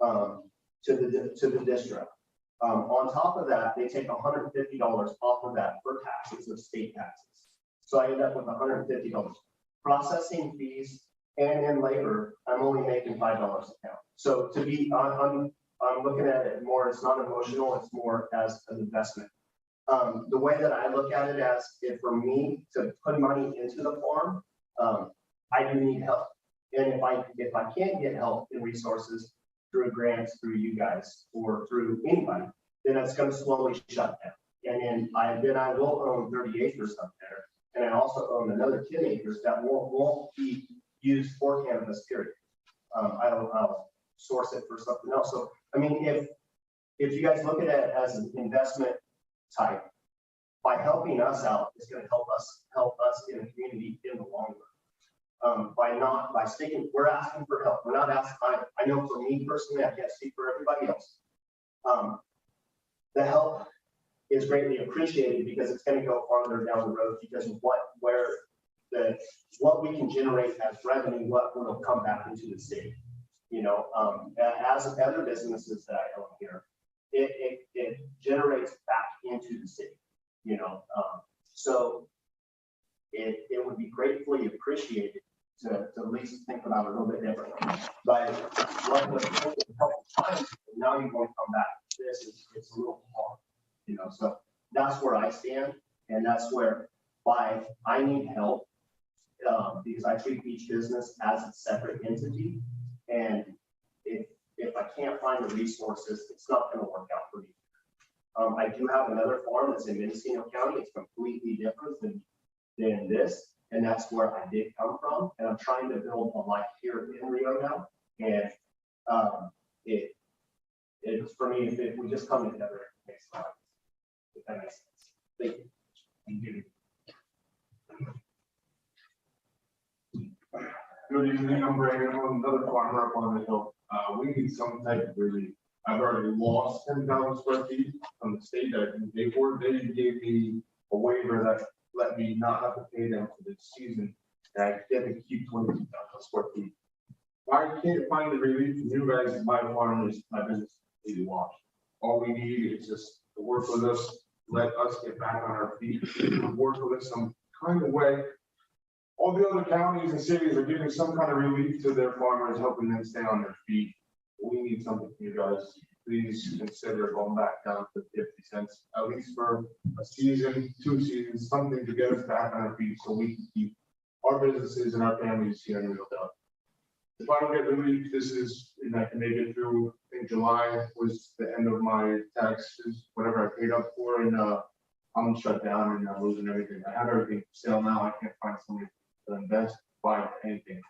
$300 to the distro. On top of that, they take $150 off of that for taxes of state taxes. So I end up with $150. Processing fees and in labor, I'm only making $5 a pound. So to be I'm looking at it more, it's not emotional, it's more as an investment. The way that I look at it as if for me to put money into the farm, I do need help. And if I can't get help in resources through grants, through you guys, or through anybody, then it's going to slowly shut down. And then I will own 30 acres up there. And I also own another 10 acres that won't be used for cannabis, period. I'll source it for something else. So, I mean, if you guys look at it as an investment type, by helping us out, it's going to help us in the community in the long run. By sticking, we're asking for help. We're not asking, I know for me personally, I can't speak for everybody else. The help is greatly appreciated because it's going to go farther down the road because of what we can generate as revenue, what will come back into the city. You know, as other businesses that I own here, it generates back into the city, you know. So it would be gratefully appreciated to at least think about it a little bit differently. But what was a couple times, now you're going to come back. It's a little hard, you know. So that's where I stand, and that's where I need help because I treat each business as a separate entity. And if I can't find the resources, it's not going to work out for me. I do have another farm that's in Mendocino County. It's completely different than this, and that's where I did come from. And I'm trying to build a life here in Rio Dell. And it's for me, if we just come together, it makes sense. If that makes sense. Thank you. Thank you. Good evening, I'm Brandon, I'm another farmer up on the hill. We need some type of relief. I've already lost 10,000 square feet from the state that I can pay for. They gave me a waiver that let me not have to pay them for this season. And I get to keep 22,000 square feet. I can't find the relief from you guys. My farm is my business is washed. All we need is just to work with us, let us get back on our feet, work with us some kind of way. All the other counties and cities are giving some kind of relief to their farmers, helping them stay on their feet. We need something from you guys. Please consider going back down to 50 cents, at least for a season, 2 seasons, something to get us back on our feet so we can keep our businesses and our families here in Rio Dell. If I don't get relief, and I can make it through, I think July was the end of my taxes, whatever I paid up for, and I'm shut down and I'm losing everything. I have everything for sale now. I can't find somebody to invest, buy anything.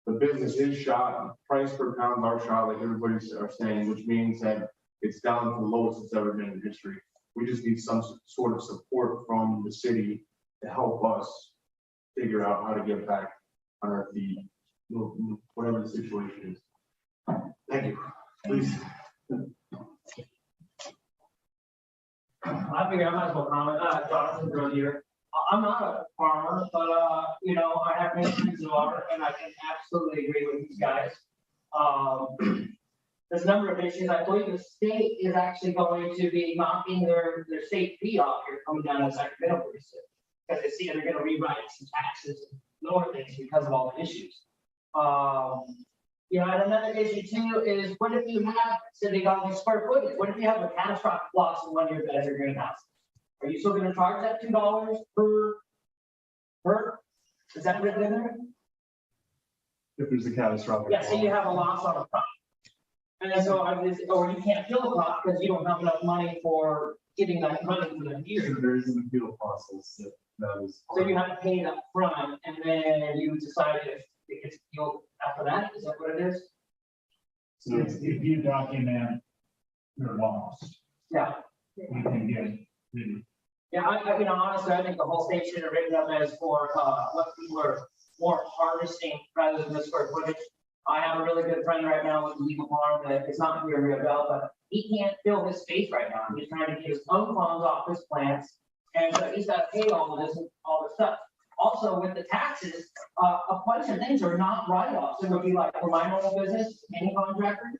The business is shot, price per pound are shot, like everybody's saying, which means that it's down to the lowest it's ever been in history. We just need some sort of support from the city to help us figure out how to get back on our feet, whatever the situation is. Thank you. Please. I figure I might as well comment. Jonathan Road here. I'm not a farmer, but, you know, I have many trees of water, and I can absolutely agree with these guys. There's a number of issues. I believe the state is actually going to be knocking their state fee off here coming down to Sacramento pretty soon. Because they see they're gonna rewrite some taxes and lower things because of all the issues. You know, and another issue too is what if you have, sitting on the square footage, what if you have a catastrophic loss in one of your beds or greenhouse? Are you still gonna charge that $2 per? Is that written in there? If there's a catastrophic. Yeah, so you have a loss on a crop. And then so I just, or you can't kill a crop because you don't have enough money for getting that money for the year. There is an appeal process that is. So you have to pay it up front, and then you decide if it gets appealed after that. Is that what it is? So If you document your loss, Yeah. you can get the. Yeah, you know, honestly, I think the whole state should have written up as for, what people are more harvesting rather than the square footage. I have a really good friend right now with a legal farm that is not here in Rio Dell, but he can't fill his space right now. He's trying to get his own funds off his plants. And so he's got to pay all of this stuff. Also with the taxes, a bunch of things are not write-offs. It would be like for my normal business, any contractor,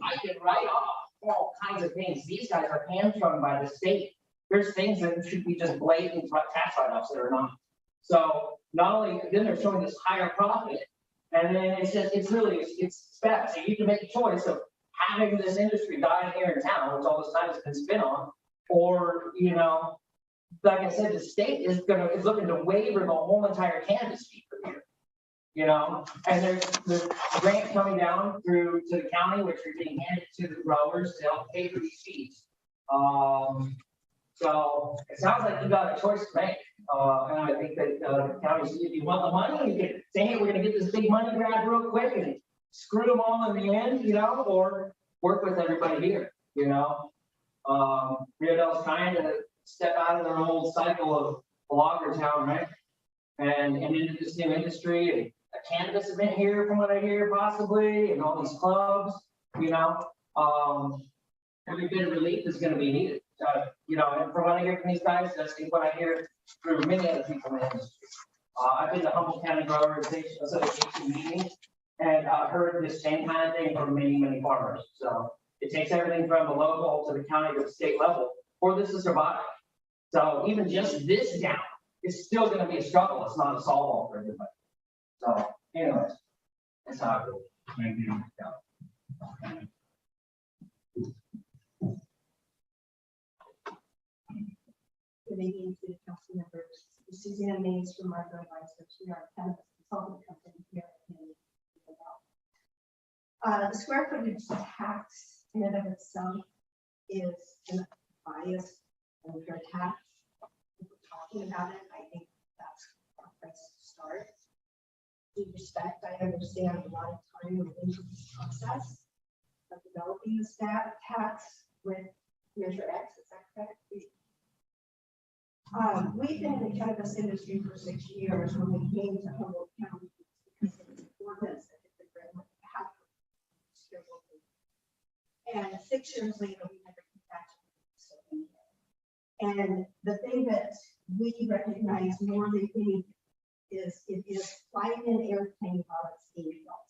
I can write off all kinds of things. These guys are hamstrung by the state. There's things that should be just blatant tax write-offs that are not. So not only, then they're showing this higher profit, and then it's bad. So you can make a choice of having this industry die here in town, which all this time has been spent on, or, you know, like I said, the state is looking to waiver the whole entire cannabis fee for the year. You know, and there's grants coming down through to the county, which are being handed to the growers to help pay for these fees. So it sounds like you got a choice to make. And I think that the county, if you want the money, you can say, hey, we're gonna get this big money grab real quick and screw them all in the end, you know, or work with everybody here, you know. Rio Dell's trying to step out of their old cycle of a logger town, right? And into this new industry, and a cannabis event here from what I hear possibly, and all these clubs, you know. Every bit of relief is gonna be needed. You know, and from what I hear from these guys, that's what I hear through many other people in the industry. I've been to Humboldt County Grower Association meetings and heard the same kind of thing from many, many farmers. So it takes everything from the local to the county to the state level for this to survive. So even just this down is still going to be a struggle. It's not a solve all for everybody. So anyways, that's how I feel. Thank you. Good evening to the council members. Suzanne Mays from Marco Advisors. We are a cannabis consulting company here in Rio. The square footage tax in and of itself is a biased and fair tax. If we're talking about it, I think that's a place to start. Due respect, I understand a lot of time went into this process of developing the stat tax with Measure X. Is that correct? We've been in the cannabis industry for 6 years when we came to Humboldt County because of the ordinance that had been written with the and 6 years later, we never came back to it. And the thing that we recognize more than anything is it is flying an airplane while it's being built.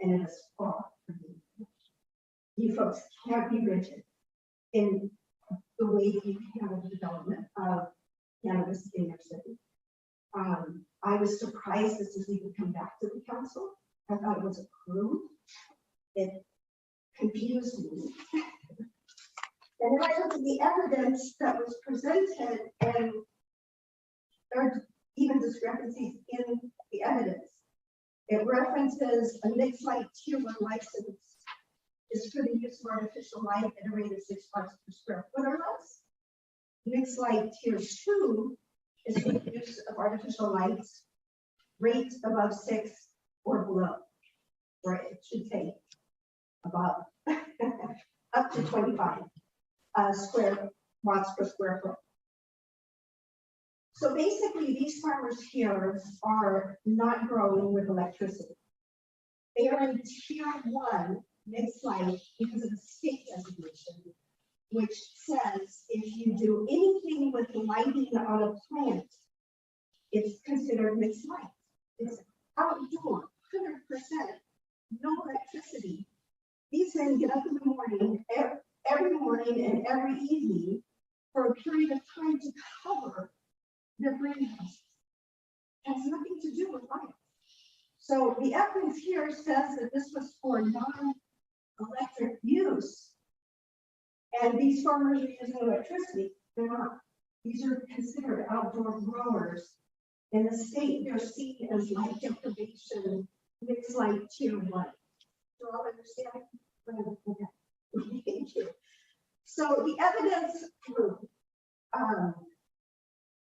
And it is far from being finished. You folks can't be rigid in the way that you handle the development of cannabis in your city. I was surprised this has even come back to the council. I thought it was approved. It confused me. And then I looked at the evidence that was presented, and there are even discrepancies in the evidence. It references a mixed light tier 1 license is for the use of artificial light at a rate of 6 parts per square foot or less. Mixed light tier 2 is for the use of artificial lights, rate above 6 or below, or it should say above, up to 25 square watts per square foot. So basically, these farmers here are not growing with electricity. They are in tier 1 mixed light because of the state designation, which says if you do anything with lighting on a plant, it's considered mixed light. It's outdoor, 100%, no electricity. These men get up in the morning, every morning and every evening for a period of time to cover their greenhouses. It has nothing to do with light. So the evidence here says that this was for non-electric use. And these farmers are using electricity. They're not. These are considered outdoor growers. In the state, they're seen as light deprivation, mixed light tier 1. Do all understand? Okay. Thank you. So the evidence,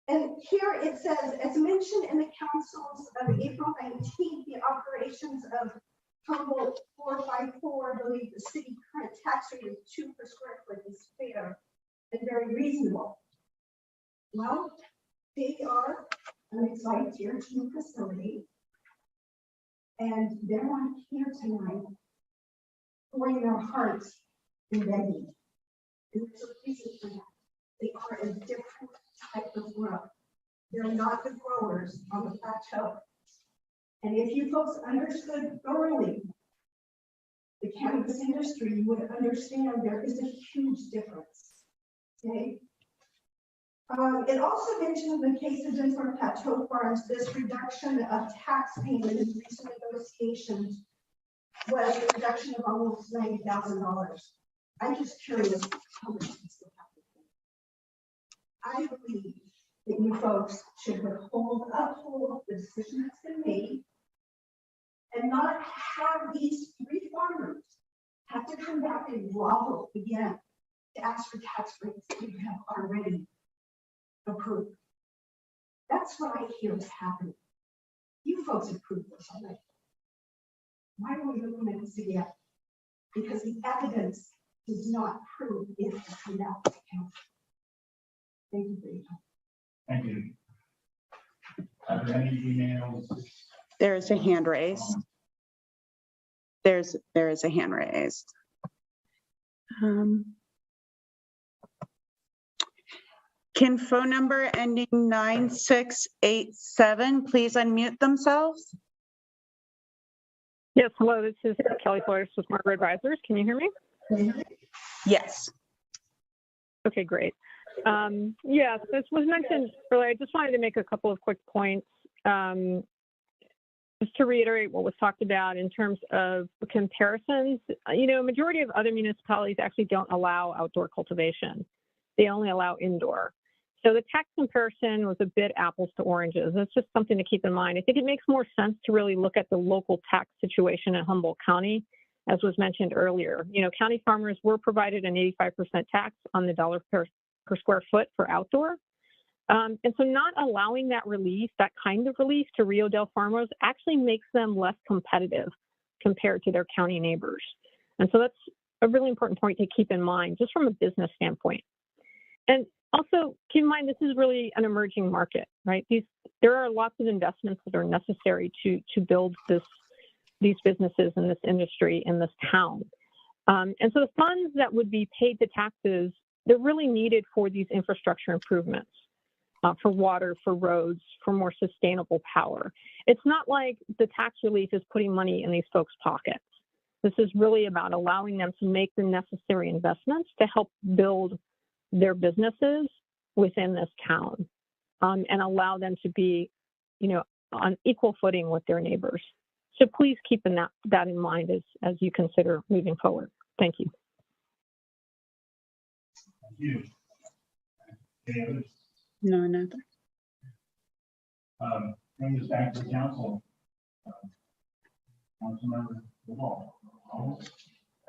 and here it says, as mentioned in the councils of April 19th, the operations of Humboldt 454 believe the city current tax rate of 2 per square foot is fair and very reasonable. Well, they are a mixed light tier 2 facility, and they're on here tonight, pouring their hearts and begging. And there's a reason for that. They are a different type of grow. They're not the growers on the plateau. And if you folks understood thoroughly the cannabis industry, you would understand there is a huge difference. Okay. It also mentioned in the case of Denver Plateau Farms, this reduction of tax payment in recent negotiations was a reduction of almost $90,000. I'm just curious how much we still have to pay. I believe that you folks should uphold the decision that's been made and not have these 3 farmers have to come back and grovel again to ask for tax rates that you have already approved. That's what I hear is happening. You folks approved this already. Why are we looking at this again? Because the evidence does not prove it to come out of council. Thank you for your time. Thank you. Are there any emails? There is a hand raised. There is a hand raised. Can phone number ending 9687 please unmute themselves? Yes, hello, this is Kelly Flores with Margaret Advisors. Can you hear me? Yes. Okay, great. Yes, this was mentioned earlier. I just wanted to make a couple of quick points. Just to reiterate what was talked about in terms of comparisons, majority of other municipalities actually don't allow outdoor cultivation. They only allow indoor. So the tax comparison was a bit apples to oranges. That's just something to keep in mind. I think it makes more sense to really look at the local tax situation in Humboldt County, as was mentioned earlier. County farmers were provided an 85% tax on the dollar per square foot for outdoor. And so not allowing that relief, that kind of relief to Rio Dell farmers actually makes them less competitive compared to their county neighbors. And so that's a really important point to keep in mind, just from a business standpoint. And also keep in mind, this is really an emerging market, right? There are lots of investments that are necessary to build these businesses in this industry in this town. And so the funds that would be paid to taxes, they're really needed for these infrastructure improvements, for water, for roads, for more sustainable power. It's not like the tax relief is putting money in these folks' pockets. This is really about allowing them to make the necessary investments to help build their businesses within this town, and allow them to be, on equal footing with their neighbors. So please keep that in mind as you consider moving forward. Thank you. Thank you. Any others? No, nothing. Bring this back to the council. Councilmember Wall.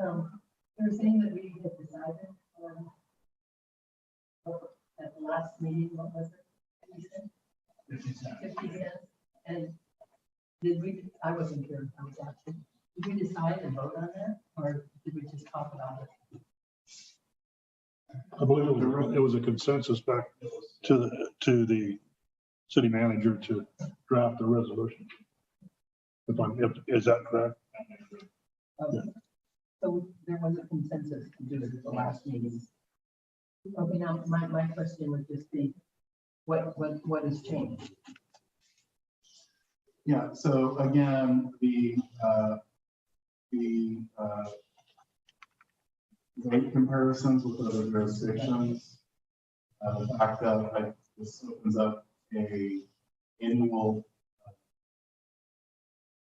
You're saying that we had decided at the last meeting, what was it? 50 cents? 50 cents. 50 cents. And did we, I wasn't here, I was asking, did we decide and vote on that? Or did we just talk about it? I believe it was a consensus back to the city manager to draft the resolution. Is that correct? Okay. So there was a consensus to do it at the last meeting. Okay, now my question would just be, what has changed? Yeah, so again, the rate comparisons with other jurisdictions, the fact that this opens up a annual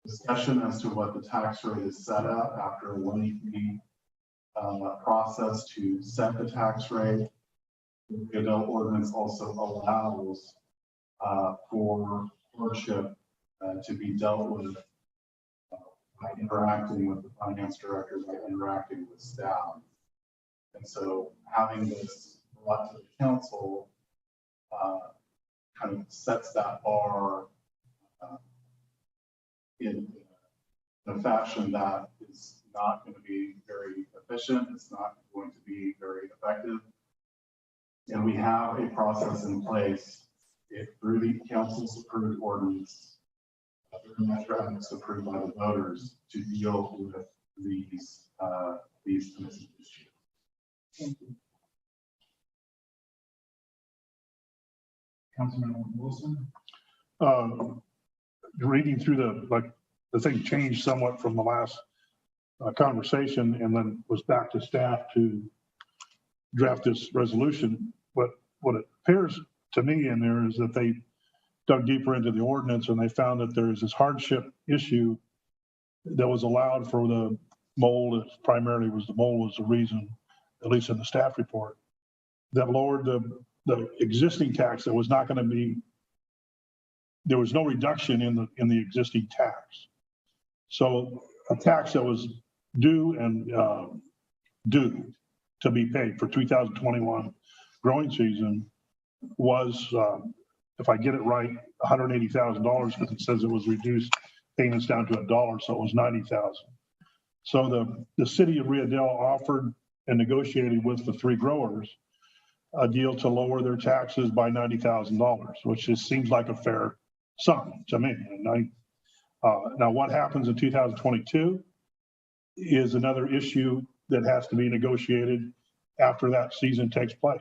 discussion as to what the tax rate is set at after a lengthy process to set the tax rate. The Rio Dell ordinance also allows for hardship to be dealt with by interacting with the finance director, by interacting with staff. And so having this brought to the council kind of sets that bar in a fashion that is not going to be very efficient. It's not going to be very effective. And we have a process in place through the council's approved ordinance, through measure items approved by the voters to deal with these missing issues. Thank you. Councilman Wilson? Reading through the thing changed somewhat from the last conversation and then was back to staff to draft this resolution. But what it appears to me in there is that they dug deeper into the ordinance and they found that there is this hardship issue that was allowed for the mold. Primarily was the mold was the reason, at least in the staff report, that lowered the existing tax. That was not going to be, there was no reduction in the existing tax. So a tax that was due to be paid for 2021 growing season was, if I get it right, $180,000 because it says it was reduced payments down to $1, so it was $90,000. So the city of Rio Dell offered and negotiated with the three growers a deal to lower their taxes by $90,000, which just seems like a fair sum to me. And now what happens in 2022 is another issue that has to be negotiated after that season takes place.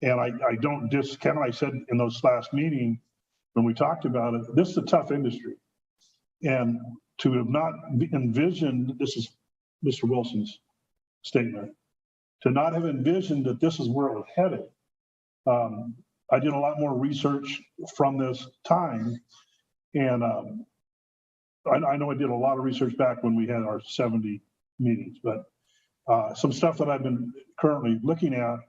And I don't discount, I said in those last meeting, when we talked about it, this is a tough industry. And to have not envisioned, this is Mr. Wilson's statement, to not have envisioned that this is where it was headed. I did a lot more research from this time. And I know I did a lot of research back when we had our 70 meetings, but some stuff that I've been currently looking at,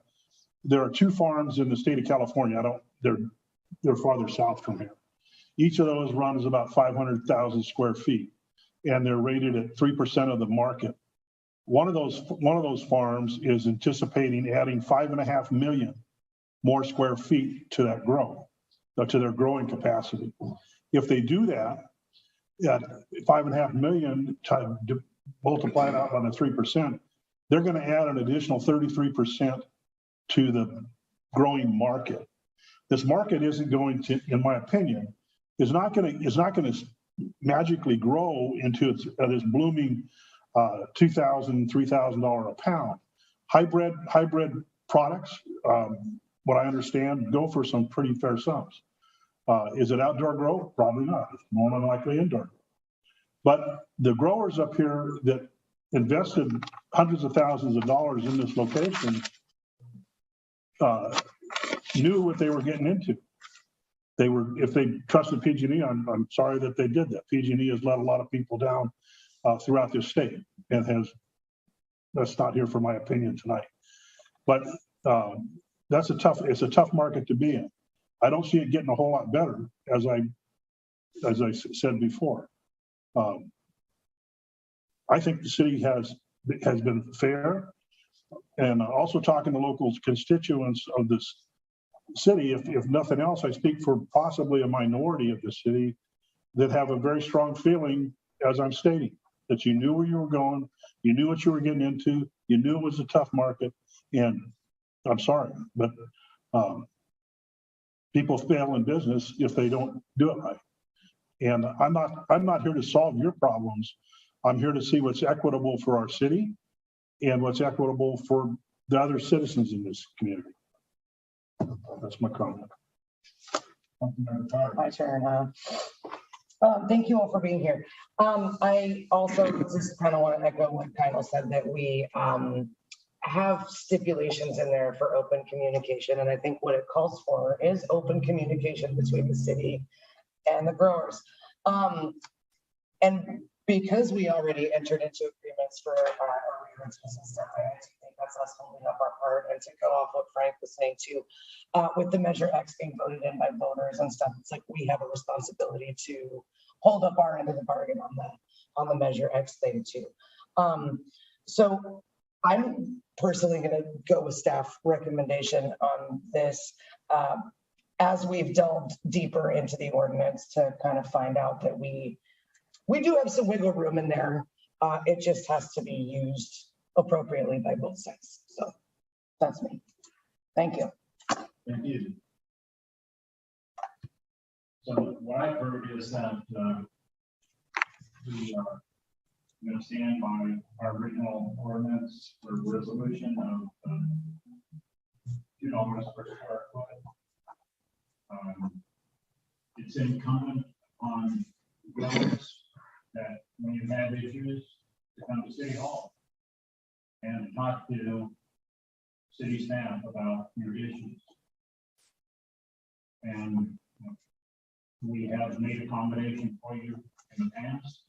there are two farms in the state of California. They're farther south from here. Each of those runs about 500,000 square feet, and they're rated at 3% of the market. One of those farms is anticipating adding 5.5 million more square feet to that to their growing capacity. If they do that, at 5.5 million, multiplied out by the 3%, they're going to add an additional 33% to the growing market. This market isn't going to, in my opinion, is not going to magically grow into this blooming $2,000, $3,000 a pound. Hybrid products, what I understand, go for some pretty fair sums. Is it outdoor growth? Probably not. It's more than likely indoor growth. But the growers up here that invested hundreds of thousands of dollars in this location knew what they were getting into. If they trusted PG&E, I'm sorry that they did that. PG&E has let a lot of people down throughout this state and that's not here for my opinion tonight. But it's a tough market to be in. I don't see it getting a whole lot better, as I said before. I think the city has been fair, and also talking to local constituents of this city. If nothing else, I speak for possibly a minority of the city that have a very strong feeling, as I'm stating, that you knew where you were going, you knew what you were getting into, you knew it was a tough market, and I'm sorry, but people fail in business if they don't do it right. And I'm not here to solve your problems. I'm here to see what's equitable for our city and what's equitable for the other citizens in this community. That's my comment. My turn, huh? Thank you all for being here. I also just kind of want to echo what Kyle said, that we have stipulations in there for open communication. And I think what it calls for is open communication between the city and the growers. And because we already entered into agreements for our arrangements and stuff, I think that's us holding up our part. And to go off what Frank was saying too, with the Measure X being voted in by voters and stuff, it's like we have a responsibility to hold up our end of the bargain on the Measure X thing too. So I'm personally going to go with staff recommendation on this, as we've delved deeper into the ordinance to kind of find out that we do have some wiggle room in there. It just has to be used appropriately by both sides. So that's me. Thank you. Thank you. So what I've heard is that we are going to stand by our original ordinance or resolution of $2 per square foot. It's incumbent on growers that when you have issues, to come to City Hall and talk to city staff about your issues. And we have made accommodation for you in the past.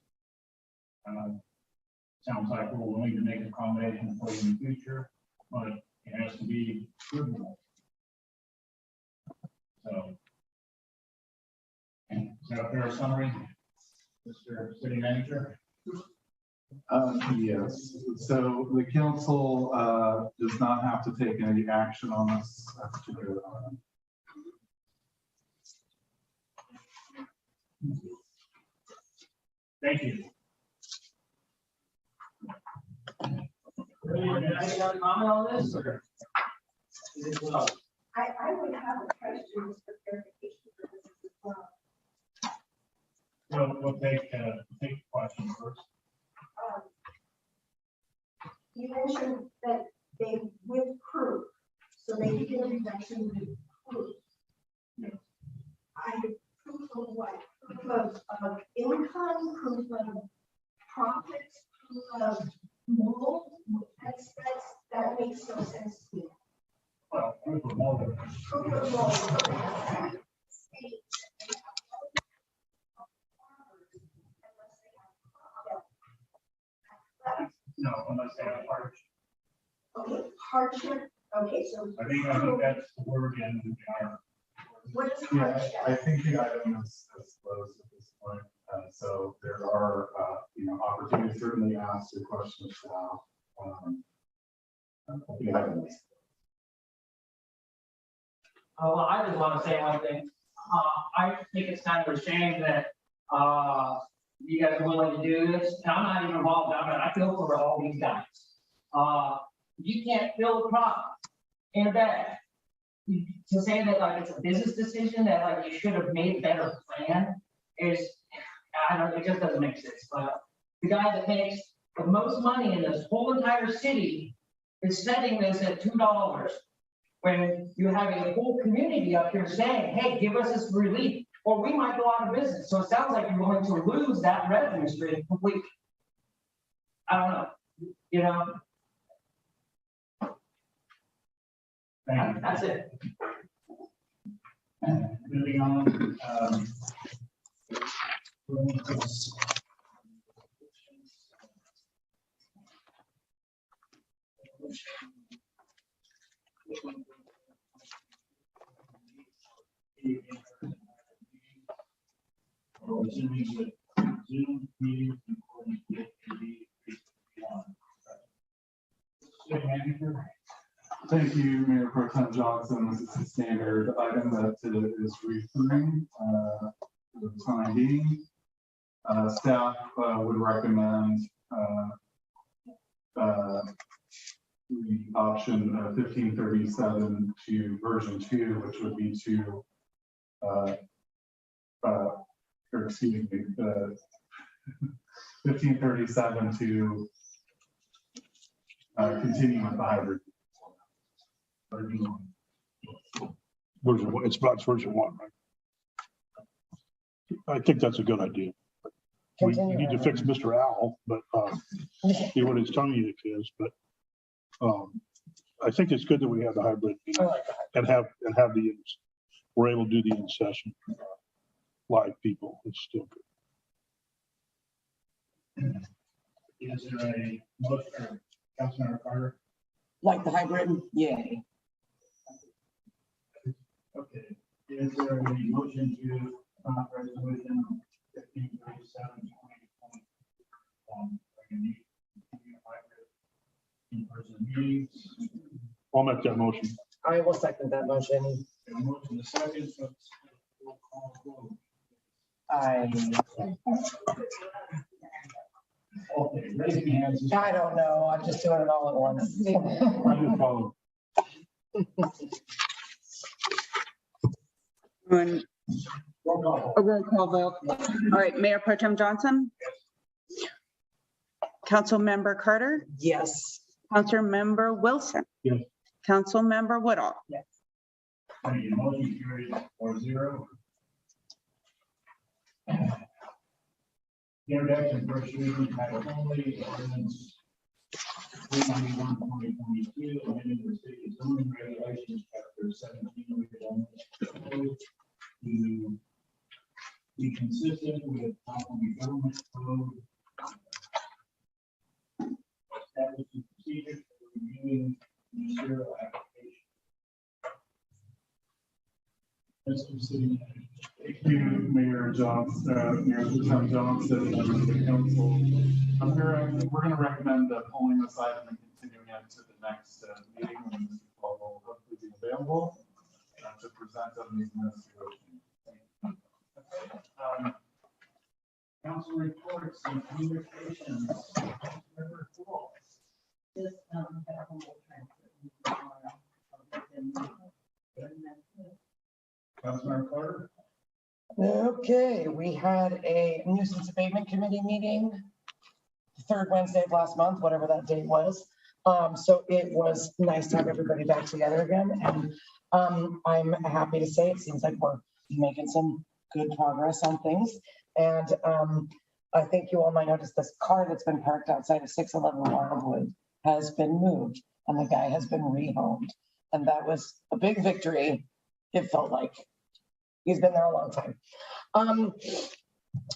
Sounds like we're willing to make accommodation for you in the future, but it has to be provable. So, is that a fair summary, Mr. City Manager? Yes, so the council does not have to take any action on this. Thank you. Any other comment on this? Or? I would have a question for clarification for this as well. We'll take the question first. You mentioned that they with proof, so they get a reduction with proof. Yes. Proof of what? Proof of income, proof of profits, proof of mold. That makes no sense to me. Well, proof of motive. Proof of mold. No, unless they have hardship. Okay, hardship. Okay, so. I think that's the word in our. What is Yeah, hardship? I think the item is closed at this point. So there are, opportunities certainly asked a question of staff. Well, I just want to say one thing. I think it's kind of a shame that you guys are willing to do this. And I'm not even involved in it. I feel for all these guys. You can't fill a crop in a bag. To say that like it's a business decision that like you should have made a better plan is, I don't know, it just doesn't make sense. But the guy that makes the most money in this whole entire city is setting this at $2 when you're having a whole community up here saying, hey, give us this relief or we might go out of business. So it sounds like you're going to lose that revenue stream completely. I don't know, you know. Thank you. That's it. Moving on. Resuming with Zoom meetings in accordance with AB 361. City Manager. Thank you, Mayor Pro Tem Johnson. This is a standard item that is recurring for the time being. Staff would recommend the option 1537 to version 2, which would be to, or excuse me, 1537 to continue with the hybrid. Version one, it's version 1, right? I think that's a good idea. We need to fix Mr. Owl, but see what his tongue unique is, but I think it's good that we have the hybrid I meeting like that. and have we're able to do the in-session live people. It's still good. Is there a motion, Councilmember Carter? Like the hybrid, yay. Okay, is there a motion to adopt resolution 1537/2021? In-person meetings. I'll make that motion. I will second that motion. A motion to second, so we'll call vote. Okay, raise your hands. I don't know. I'm just doing it all at once. I just follow. And Roll call. a roll call vote. All right, Mayor Pro Tem Johnson? Councilmember Carter? Yes. Councilmember Wilson? Yes. Councilmember Woodall? Thank you. Motion carries 4-0. Introduction, first reading, title only, ordinance 391/2022, amending the city zoning regulations, chapter 17, to be consistent with Oklahoma government code. Establishing procedures for reviewing ministerial applications. Mr. City Manager. Thank you, Mayor Johnson, Mayor Pro Tem Johnson, members of the council. We're going to recommend pulling this item and continuing it to the next meeting when Mr. Paul will hopefully be available to present on these negotiations. Council reports and communications. Councilmember Cool. Just had a Humboldt transfer. Councilmember Carter. Okay, we had a nuisance abatement committee meeting the third Wednesday of last month, whatever that date was. So it was nice to have everybody back together again. And I'm happy to say it seems like we're making some good progress on things. And I think you all might notice this car that's been parked outside of 611 Wildwood has been moved and the guy has been rehomed. And that was a big victory. It felt like he's been there a long time.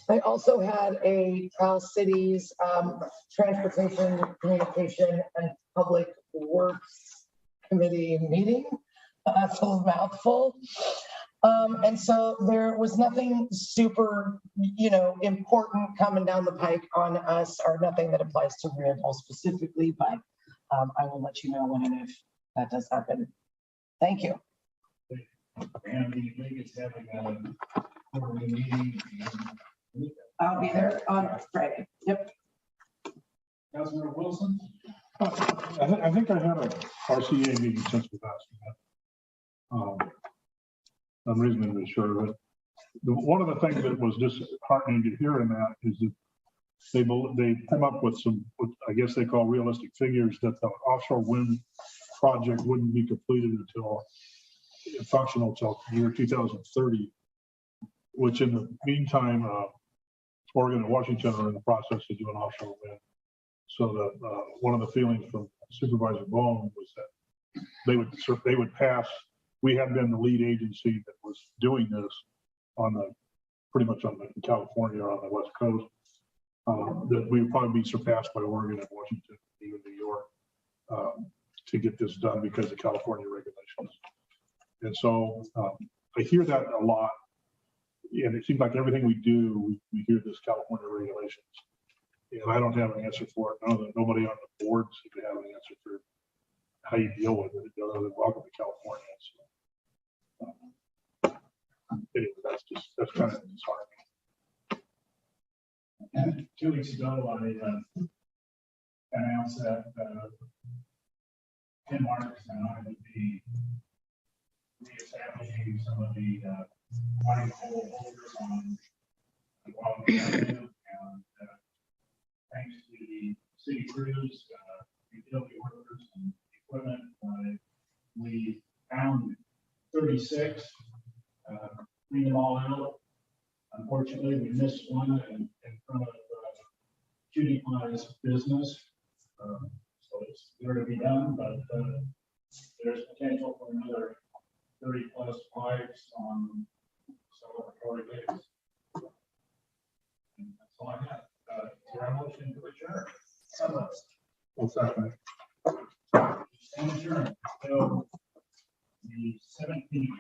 I also had a Cal Cities Transportation, Communication, and Public Works Committee meeting. That's a mouthful. And so there was nothing super, important coming down the pike on us, or nothing that applies to Rio Dell specifically, but I will let you know when and if that does happen. Thank you. And the Vegas having a quarterly meeting. I'll be there on Friday. Yep. Councilmember Wilson. I think I had a RCA meeting since we last met. I'm reasonably sure, but one of the things that was disheartening to hear in that is that they come up with some, what I guess they call realistic figures, that the offshore wind project wouldn't be completed until functional until the year 2030, which in the meantime, Oregon and Washington are in the process of doing offshore wind. So that one of the feelings from Supervisor Bone was that they would pass. We had been the lead agency that was doing this pretty much in California or on the West Coast. That we would probably be surpassed by Oregon and Washington, even New York, to get this done because of California regulations. And so I hear that a lot, and it seems like everything we do, we hear this California regulations. And I don't have an answer for it. Nobody on the board seems to have an answer for how you deal with it. Other than welcome to California. So, anyway, that's kind of disheartening. And 2 weeks ago, I announced that Tim Marks and I would be reestablishing some of the body pole holders on the Wildwood Avenue, and thanks to the city crews, utility workers, and equipment, we found 36, cleaned them all out. Unfortunately, we missed one in front of Judy Pine's business. So it's there to be done, but there's potential for another 30+ pipes on some of the projects. And that's all I have. Is there a motion to adjourn? Well, second. Stand adjourned until the 17th.